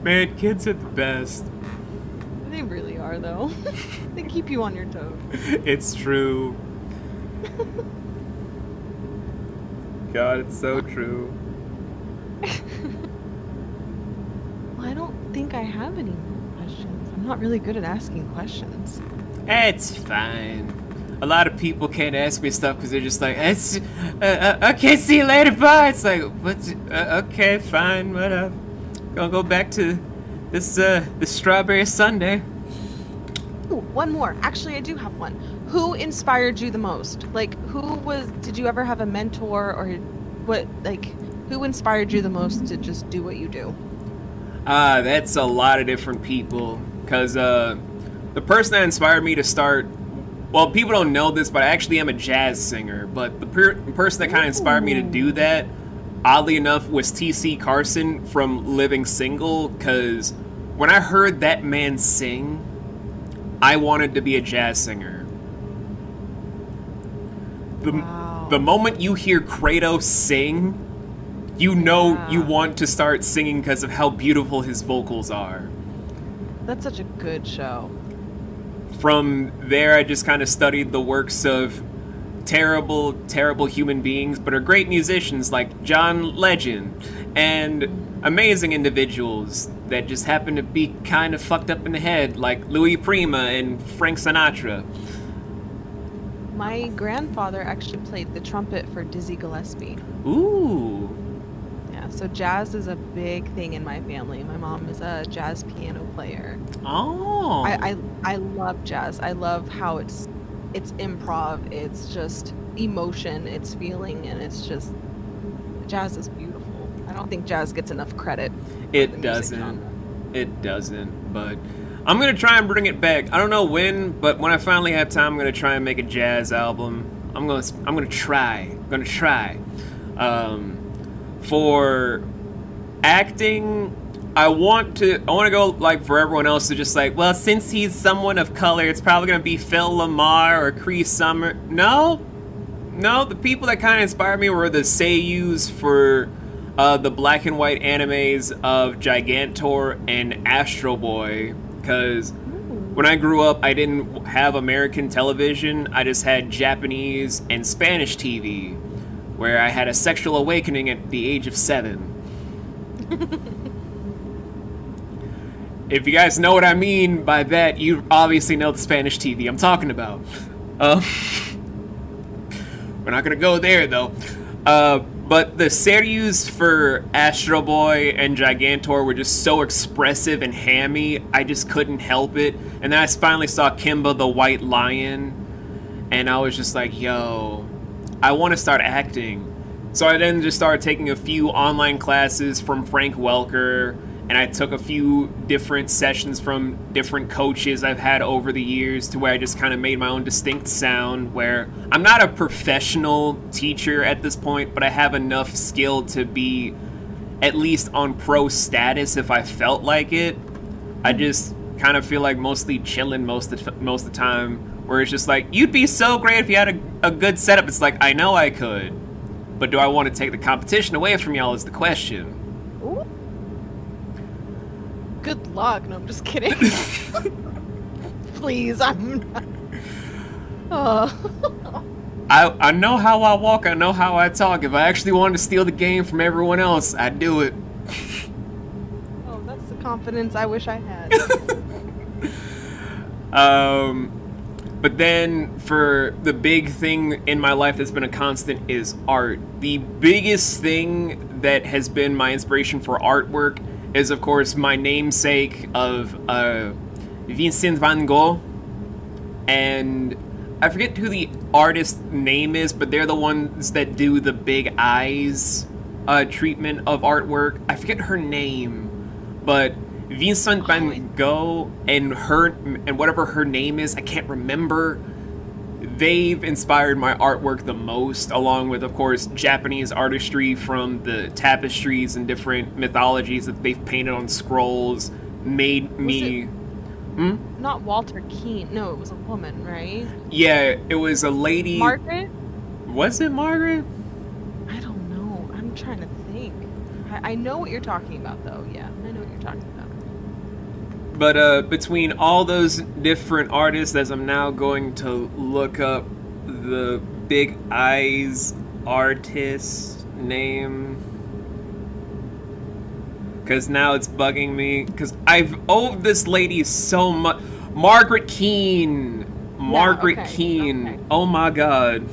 Man, kids are the best. They really are, though. They keep you on your toes. It's true. God, it's so true. Well, I don't think I have any more questions. I'm not really good at asking questions. It's fine. A lot of people can't ask me stuff because they're just like, it's, okay, see you later, bye. It's like, what? Okay, fine, whatever. Gonna go back to this strawberry sundae. Ooh, one more. Actually, I do have one. Who inspired you the most? Like, did you ever have a mentor, or who inspired you the most to just do what you do? That's a lot of different people. Because, the person that inspired me to start, well, people don't know this, but I actually am a jazz singer. But the person that kind of inspired me to do that, oddly enough, was T.C. Carson from Living Single. Because when I heard that man sing, I wanted to be a jazz singer. The moment you hear Kratos sing, you know you want to start singing because of how beautiful his vocals are. That's such a good show. From there, I just kind of studied the works of terrible, terrible human beings, but are great musicians like John Legend, and amazing individuals that just happen to be kind of fucked up in the head, like Louis Prima and Frank Sinatra. My grandfather actually played the trumpet for Dizzy Gillespie. Ooh. Yeah, so jazz is a big thing in my family. My mom is a jazz piano player. Oh. I love jazz. I love how it's improv. It's just emotion. It's feeling, and it's just jazz is beautiful. I don't think jazz gets enough credit. It doesn't. It doesn't. But I'm gonna try and bring it back. I don't know when, but when I finally have time, I'm gonna try and make a jazz album. I'm gonna try. For acting, I want to go like for everyone else to just like, well, since he's someone of color, it's probably gonna be Phil Lamar or Cree Summer. No, the people that kind of inspired me were the seiyus for the black and white animes of Gigantor and Astro Boy. Because when I grew up, I didn't have American television. I just had Japanese and Spanish TV, where I had a sexual awakening at the age of 7. If you guys know what I mean by that, you obviously know the Spanish TV I'm talking about. We're not gonna go there, though. But the seiyus for Astro Boy and Gigantor were just so expressive and hammy, I just couldn't help it. And then I finally saw Kimba the White Lion, and I was just like, yo, I want to start acting. So I then just started taking a few online classes from Frank Welker and I took a few different sessions from different coaches I've had over the years to where I just kind of made my own distinct sound, where I'm not a professional teacher at this point, but I have enough skill to be at least on pro status if I felt like it. I just kind of feel like mostly chilling most of the time, where it's just like, you'd be so great if you had a good setup. It's like, I know I could, but do I want to take the competition away from y'all is the question. Ooh. Good luck. No, I'm just kidding. Please, I'm not. Oh. I know how I walk, I know how I talk. If I actually wanted to steal the game from everyone else, I'd do it. Oh, that's the confidence I wish I had. But then for the big thing in my life that's been a constant is art. The biggest thing that has been my inspiration for artwork is, of course, my namesake of Vincent van Gogh. And I forget who the artist name is, but they're the ones that do the big eyes treatment of artwork. I forget her name, but Vincent van Gogh and whatever her name is, I can't remember. They've inspired my artwork the most, along with, of course, Japanese artistry from the tapestries and different mythologies that they've painted on scrolls. Made me. Not Walter Keane. No, it was a woman, right? Yeah, it was a lady. Margaret? Was it Margaret? I don't know. I'm trying to think. I know what you're talking about, though. Yeah, I know what you're talking about. But between all those different artists, as I'm now going to look up the big eyes artist name, because now it's bugging me, because I've owed this lady so much. Margaret Keane. Margaret Keane. Okay. Oh my god.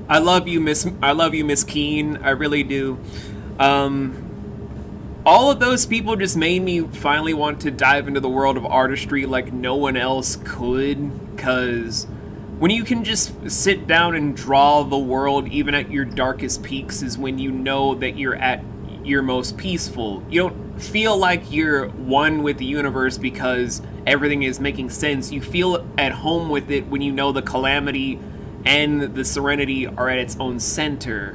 I love you, Miss Keane. I really do. All of those people just made me finally want to dive into the world of artistry like no one else could, because when you can just sit down and draw the world even at your darkest peaks is when you know that you're at your most peaceful. You don't feel like you're one with the universe because everything is making sense. You feel at home with it when you know the calamity and the serenity are at its own center,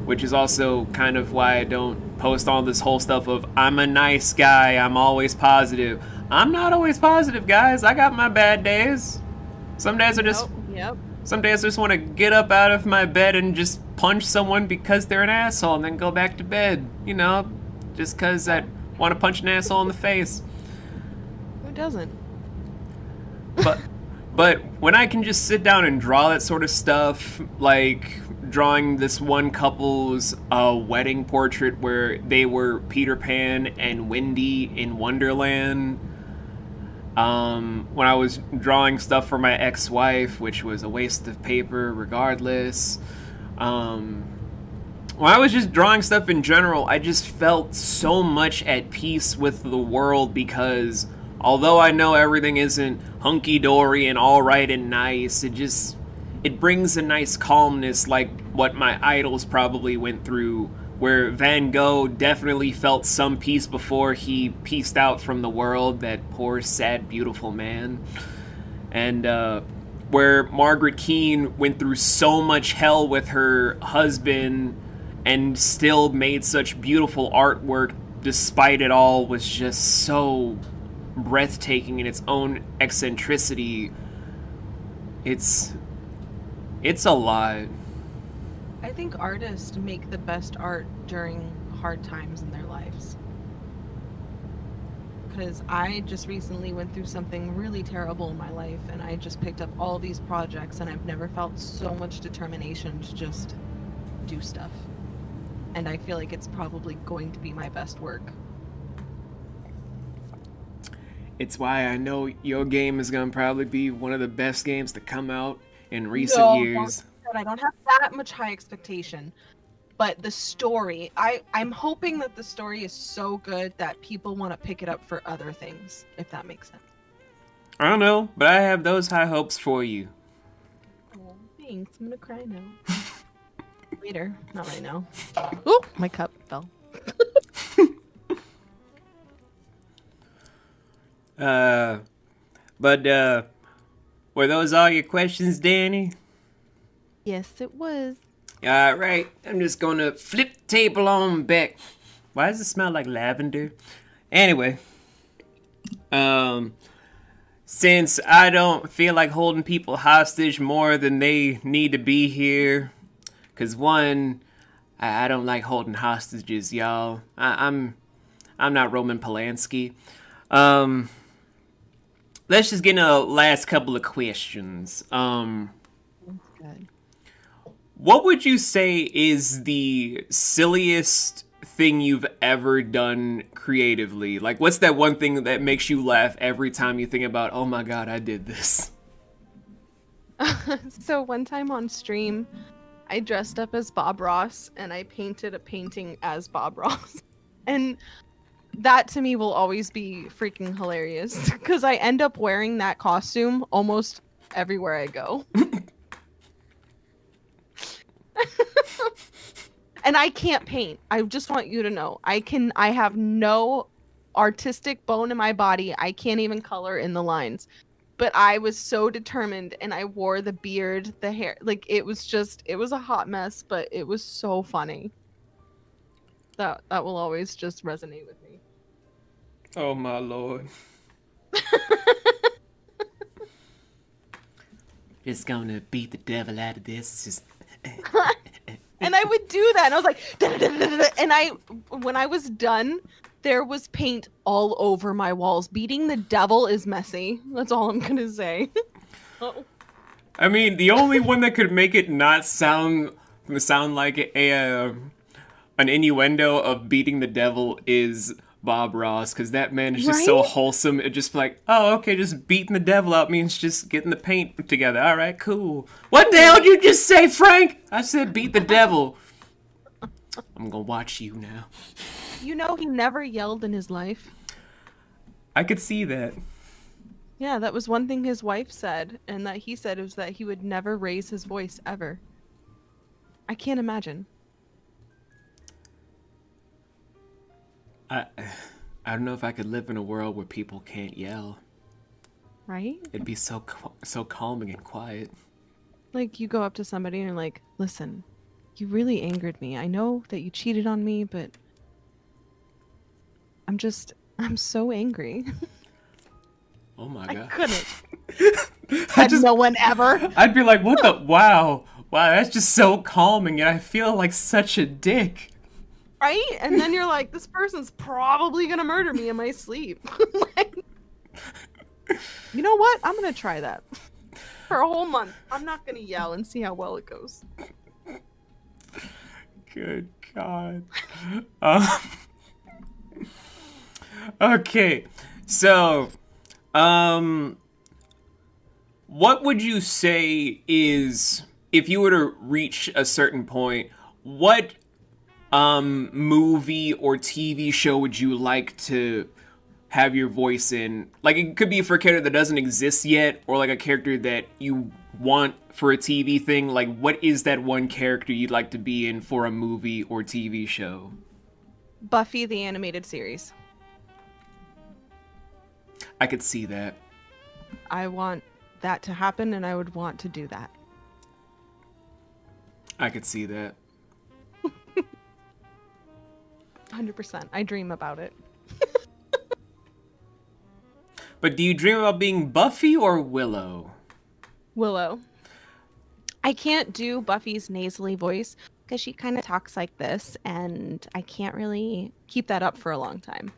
which is also kind of why I don't post all this whole stuff of I'm a nice guy, I'm always positive. I'm not always positive, guys. I got my bad days. Some days I just Some days I just want to get up out of my bed and just punch someone because they're an asshole and then go back to bed. You know, just because I want to punch an asshole in the face. Who doesn't? But when I can just sit down and draw that sort of stuff, like drawing this one couple's wedding portrait where they were Peter Pan and Wendy in Wonderland. When I was drawing stuff for my ex-wife, which was a waste of paper regardless. When I was just drawing stuff in general, I just felt so much at peace with the world, because although I know everything isn't hunky-dory and alright and nice, it brings a nice calmness like what my idols probably went through, where Van Gogh definitely felt some peace before he pieced out from the world, that poor, sad, beautiful man. And where Margaret Keane went through so much hell with her husband and still made such beautiful artwork despite it all, was just so breathtaking in its own eccentricity. It's a lot. I think artists make the best art during hard times in their lives. Because I just recently went through something really terrible in my life, and I just picked up all these projects, and I've never felt so much determination to just do stuff. And I feel like it's probably going to be my best work. It's why I know your game is going to probably be one of the best games to come out in recent years. I don't have that much high expectation, but the story, I'm hoping that the story is so good that people want to pick it up for other things, if that makes sense. I don't know, but I have those high hopes for you. Oh, thanks. I'm gonna cry now. Later, not right now. Ooh, my cup fell. But were those all your questions, Dani? Yes, it was. All right, I'm just gonna flip the table on back. Why does it smell like lavender? Anyway, since I don't feel like holding people hostage more than they need to be here, cause one, I don't like holding hostages, y'all. I'm not Roman Polanski. Let's just get into the last couple of questions. Good. What would you say is the silliest thing you've ever done creatively? Like, what's that one thing that makes you laugh every time you think about, oh my god, I did this? So one time on stream, I dressed up as Bob Ross and I painted a painting as Bob Ross. And that to me will always be freaking hilarious because I end up wearing that costume almost everywhere I go. And I can't paint. I just want you to know. I have no artistic bone in my body. I can't even color in the lines. But I was so determined and I wore the beard, the hair. Like it was a hot mess, but it was so funny. That will always just resonate with me. Oh my lord. Just gonna beat the devil out of this. Just... And I would do that, and I was like, and when I was done, there was paint all over my walls. Beating the devil is messy. That's all I'm gonna say. Oh. I mean, the only one that could make it not sound like an innuendo of beating the devil is Bob Ross, because that man is just so wholesome. It just like, oh, okay, just beating the devil out means just getting the paint together. All right, cool. What the hell did you just say, Frank? I said beat the devil. I'm gonna watch you now. You know, he never yelled in his life. I could see that. Yeah, that was one thing his wife said, and that he said was that he would never raise his voice ever. I can't imagine. I don't know if I could live in a world where people can't yell. Right? It'd be so calming and quiet. Like, you go up to somebody and you're like, listen, you really angered me. I know that you cheated on me, but I'm so angry. Oh my god. I couldn't. No one ever. I'd be like, what the? Wow, that's just so calming, and I feel like such a dick. Right? And then you're like, this person's probably gonna murder me in my sleep. Like, you know what? I'm gonna try that for a whole month. I'm not gonna yell and see how well it goes. Good God. Okay, so, what would you say is, if you were to reach a certain point, what movie or TV show would you like to have your voice in? Like, it could be for a character that doesn't exist yet, or like a character that you want for a TV thing. Like, what is that one character you'd like to be in for a movie or TV show? Buffy the Animated Series. I could see that. I want that to happen, and I would want to do that. I could see that. 100%. I dream about it. But do you dream about being Buffy or Willow? Willow. I can't do Buffy's nasally voice because she kind of talks like this, and I can't really keep that up for a long time.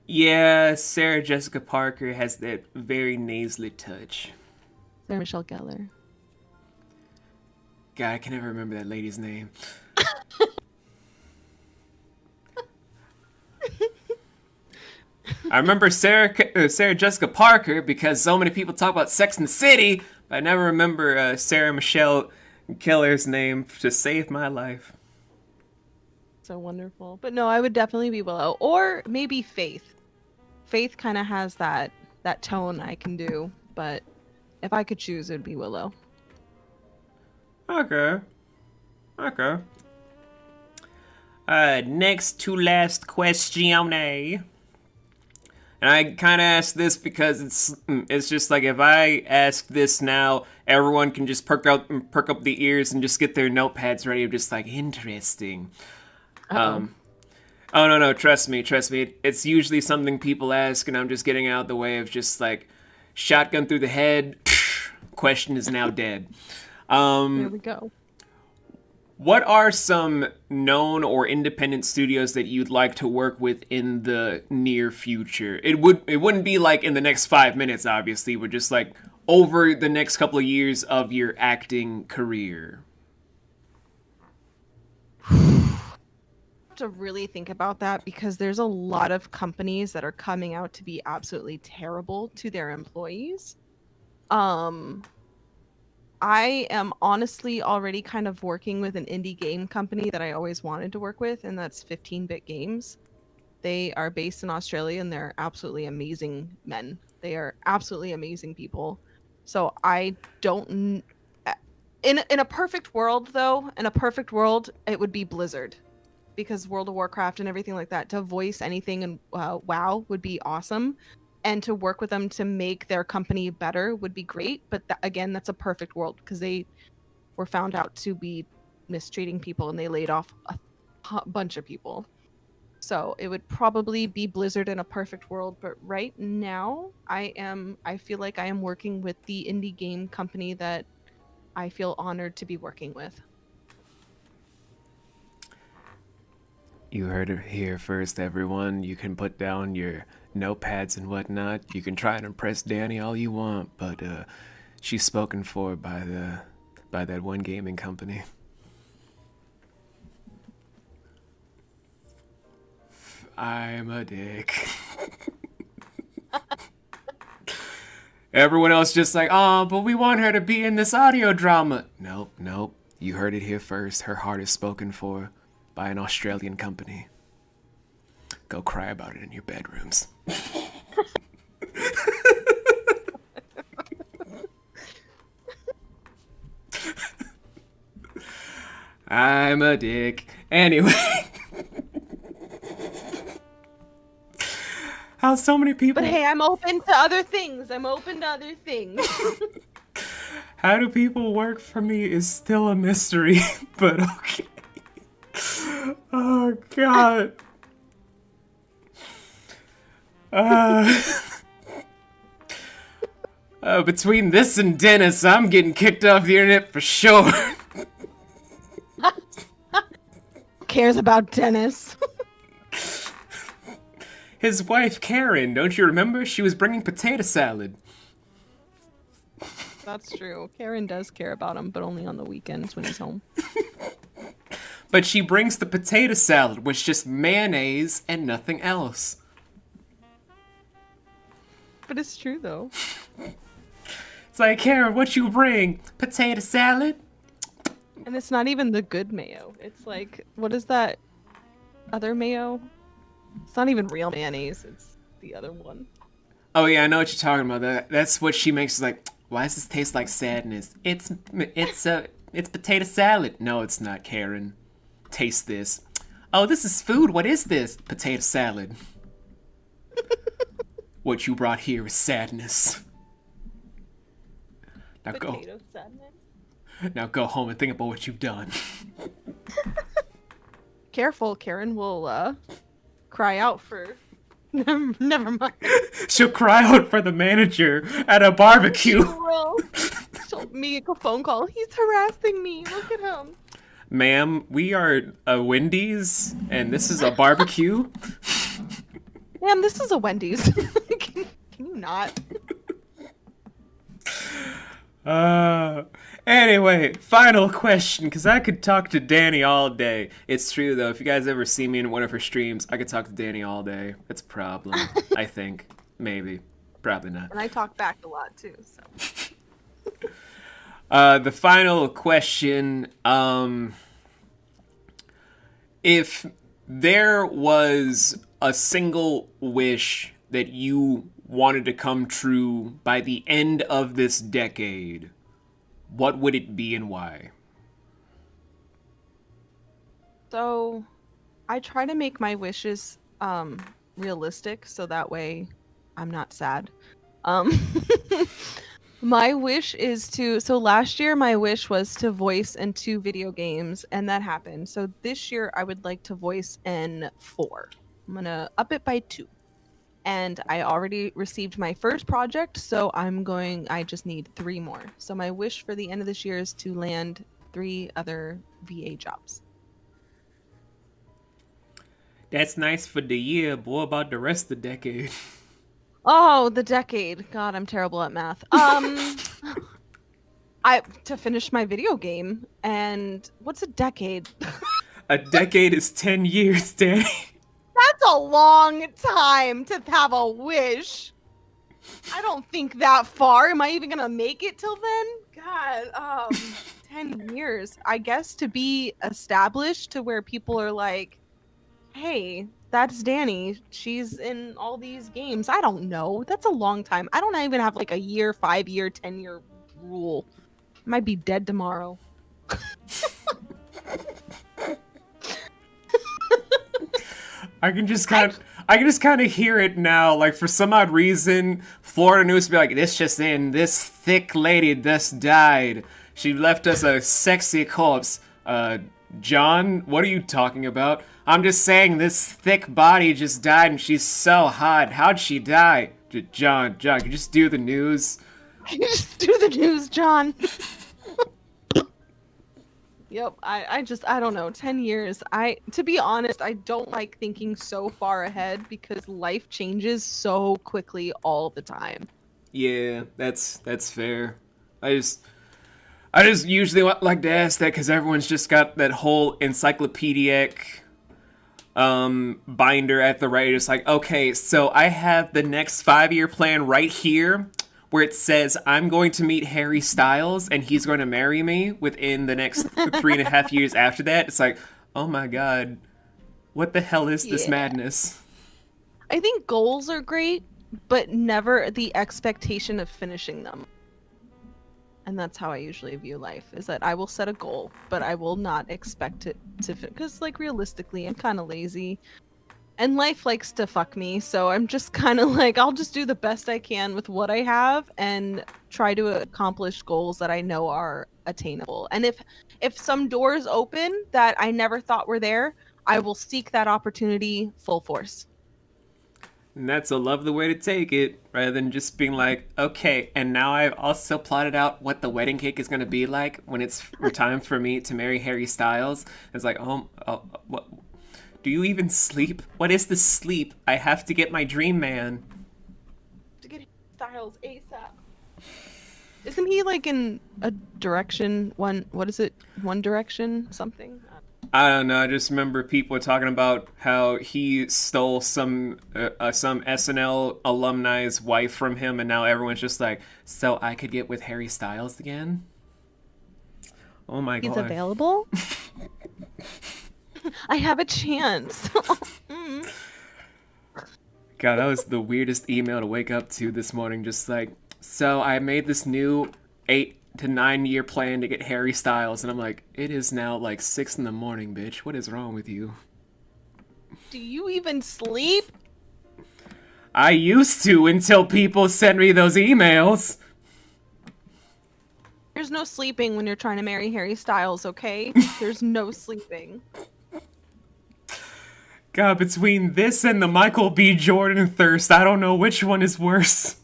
Yeah, Sarah Jessica Parker has that very nasally touch. Sarah Michelle Gellar. God, I can never remember that lady's name. I remember Sarah Jessica Parker because so many people talk about Sex and the City, but I never remember Sarah Michelle Gellar's name to save my life. So wonderful. But no, I would definitely be Willow. Or maybe Faith. Faith kind of has that tone I can do, but if I could choose, it would be Willow. Okay. Next to last question. And I kind of ask this because it's just like if I ask this now, everyone can just perk up the ears and just get their notepads ready. I'm just like, interesting. Uh-oh. Oh no, trust me. It's usually something people ask, and I'm just getting out of the way of just like shotgun through the head. Question is now dead. There we go. What are some known or independent studios that you'd like to work with in the near future? It wouldn't be like in the next 5 minutes, obviously, but just like over the next couple of years of your acting career. To really think about that, because there's a lot of companies that are coming out to be absolutely terrible to their employees. I am honestly already kind of working with an indie game company that I always wanted to work with, and that's 15BitGames. They are based in Australia, and they're absolutely amazing men. They are absolutely amazing people. So I don't. In a perfect world, though, in a perfect world, it would be Blizzard, because World of Warcraft and everything like that. To voice anything in WoW would be awesome. And to work with them to make their company better would be great. But again, that's a perfect world, because they were found out to be mistreating people and they laid off a bunch of people. So it would probably be Blizzard in a perfect world. But right now, I feel like I am working with the indie game company that I feel honored to be working with. You heard it here first, everyone. You can put down your notepads and whatnot. You can try and impress Dani all you want, but she's spoken for by that one gaming company. I'm a dick. Everyone else just like, oh, but we want her to be in this audio drama. Nope. You heard it here first. Her heart is spoken for by an Australian company. Go cry about it in your bedrooms. I'm a dick. Anyway. How so many people... But hey, I'm open to other things. How do people work for me is still a mystery, but okay. Oh, God. Between this and Dennis, I'm getting kicked off the internet for sure. Cares about Dennis. His wife, Karen, don't you remember? She was bringing potato salad. That's true. Karen does care about him, but only on the weekends when he's home. But she brings the potato salad, with just mayonnaise and nothing else. But it's true, though. It's like, Karen, what you bring? Potato salad? And it's not even the good mayo. It's like, what is that other mayo? It's not even real mayonnaise. It's the other one. Oh yeah, I know what you're talking about. That's what she makes. She's like, why does this taste like sadness? It's potato salad. No, it's not, Karen. Taste this. Oh, this is food. What is this? Potato salad. What you brought here is sadness. Now Potato sadness? Now go home and think about what you've done. Careful, Karen will cry out for... Never mind. She'll cry out for the manager at a barbecue. She'll make a phone call. He's harassing me. Look at him. Ma'am, we are a Wendy's, and this is a barbecue. Ma'am, this is a Wendy's. Can you not? Anyway, final question, because I could talk to Dani all day. It's true, though. If you guys ever see me in one of her streams, I could talk to Dani all day. That's a problem, I think. Maybe. Probably not. And I talk back a lot, too, so... The final question, if there was a single wish that you wanted to come true by the end of this decade, what would it be and why? So, I try to make my wishes realistic, so that way I'm not sad. Um, my wish is to. So last year, my wish was to voice in 2 video games, and that happened. So this year, I would like to voice in 4. I'm gonna up it by 2. And I already received my first project, so I just need 3 more. So my wish for the end of this year is to land 3 other VA jobs. That's nice for the year, but what about the rest of the decade? Oh, the decade. God, I'm terrible at math. To finish my video game, and what's a decade? A decade is 10 years, Danny. That's a long time to have a wish. I don't think that far. Am I even gonna make it till then? God, 10 years. I guess to be established to where people are like, hey, that's Dani. She's in all these games. I don't know. That's a long time. I don't even have like a year, 5-year, 10-year rule. I might be dead tomorrow. I can just kind of hear it now. Like, for some odd reason, Florida news be like, this just in, this thick lady just died. She left us a sexy corpse. John, what are you talking about? I'm just saying this thick body just died and she's so hot. How'd she die? John, you just do the news. Just do the news, John. Yep, I don't know, 10 years. To be honest, I don't like thinking so far ahead because life changes so quickly all the time. Yeah, that's fair. I just usually like to ask that because everyone's just got that whole encyclopedic binder at the right. It's like, okay, so I have the next 5-year plan right here, where it says I'm going to meet Harry Styles and he's going to marry me within the next 3.5 years after that. It's like, oh my god, what the hell is this madness? I think goals are great, but never the expectation of finishing them. And that's how I usually view life, is that I will set a goal, but I will not expect it to because, like, realistically, I'm kind of lazy. And life likes to fuck me, so I'm just kind of like, I'll just do the best I can with what I have and try to accomplish goals that I know are attainable. And if some doors open that I never thought were there, I will seek that opportunity full force. And that's a lovely way to take it, rather than just being like, okay, and now I've also plotted out what the wedding cake is going to be like when it's time for me to marry Harry Styles. It's like, what? Do you even sleep? What is this sleep? I have to get my dream man. To get Styles ASAP. Isn't he like in a direction? What is it? One Direction something? I don't know. I just remember people talking about how he stole some SNL alumni's wife from him, and now everyone's just like, so I could get with Harry Styles again? Oh my god. He's available? I have a chance. God, that was the weirdest email to wake up to this morning. Just like, so I made this new 8 to 9 year plan to get Harry Styles, and I'm like, it is now like 6 in the morning, bitch. What is wrong with you? Do you even sleep? I used to until people sent me those emails. There's no sleeping when you're trying to marry Harry Styles, okay? There's no sleeping. God, between this and the Michael B. Jordan thirst, I don't know which one is worse.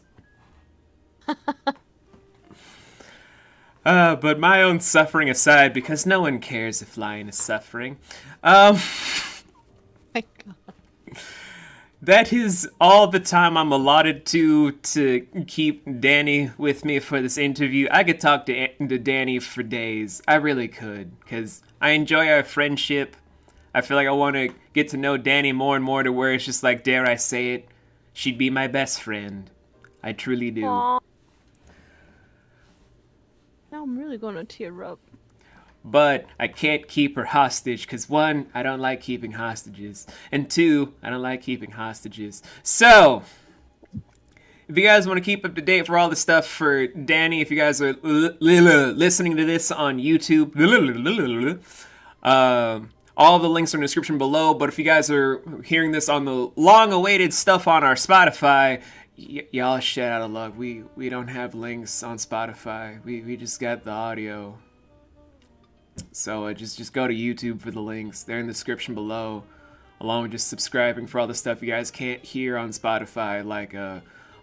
But my own suffering aside, because no one cares if Lion is suffering. My God. That is all the time I'm allotted to keep Dani with me for this interview. I could talk to Dani for days. I really could, because I enjoy our friendship. I feel like I want to get to know Dani more and more to where it's just like, dare I say it, she'd be my best friend. I truly do. Aww. Now I'm really going to tear up. But I can't keep her hostage, because 1, I don't like keeping hostages, and 2, I don't like keeping hostages. So, if you guys want to keep up to date for all the stuff for Dani, if you guys are listening to this on YouTube, all the links are in the description below. But if you guys are hearing this on the long-awaited stuff on our Spotify, y'all shit out of luck. We don't have links on Spotify. We just got the audio. So just go to YouTube for the links. They're in the description below, along with just subscribing for all the stuff you guys can't hear on Spotify, like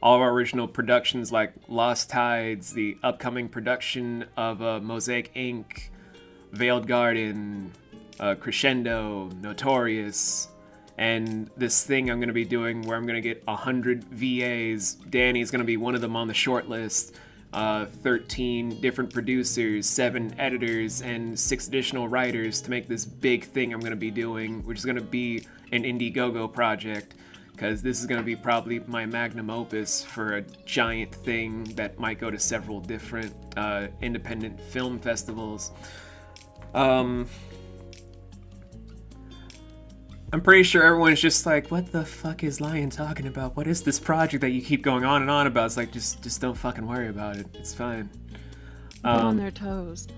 all of our original productions like Lost Tides, the upcoming production of Mosaic Inc., Veiled Garden, Crescendo, Notorious, and this thing I'm going to be doing where I'm going to get 100 VAs. Dani is going to be one of them on the short list. 13 different producers, 7 editors, and 6 additional writers to make this big thing I'm going to be doing, which is going to be an Indiegogo project, because this is going to be probably my magnum opus for a giant thing that might go to several different independent film festivals. I'm pretty sure everyone's just like, what the fuck is Lion talking about? What is this project that you keep going on and on about? It's like, just don't fucking worry about it. It's fine. On their toes.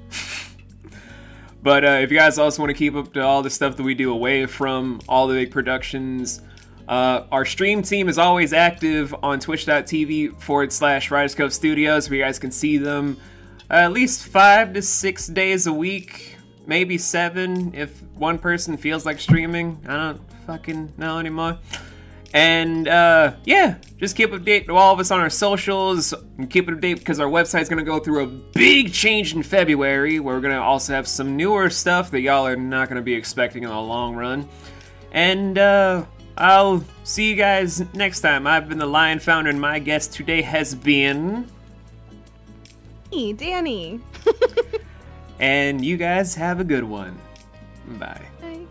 But if you guys also want to keep up to all the stuff that we do away from all the big productions, our stream team is always active on twitch.tv/Riders Cove Studios, where you guys can see them at least 5 to 6 days a week. Maybe 7 if one person feels like streaming. I don't fucking know anymore. And yeah, just keep updated to all of us on our socials. And keep it updated because our website's going to go through a big change in February, where we're going to also have some newer stuff that y'all are not going to be expecting in the long run. And I'll see you guys next time. I've been the Lion Founder, and my guest today has been... me, Dani. And you guys have a good one. Bye. Bye.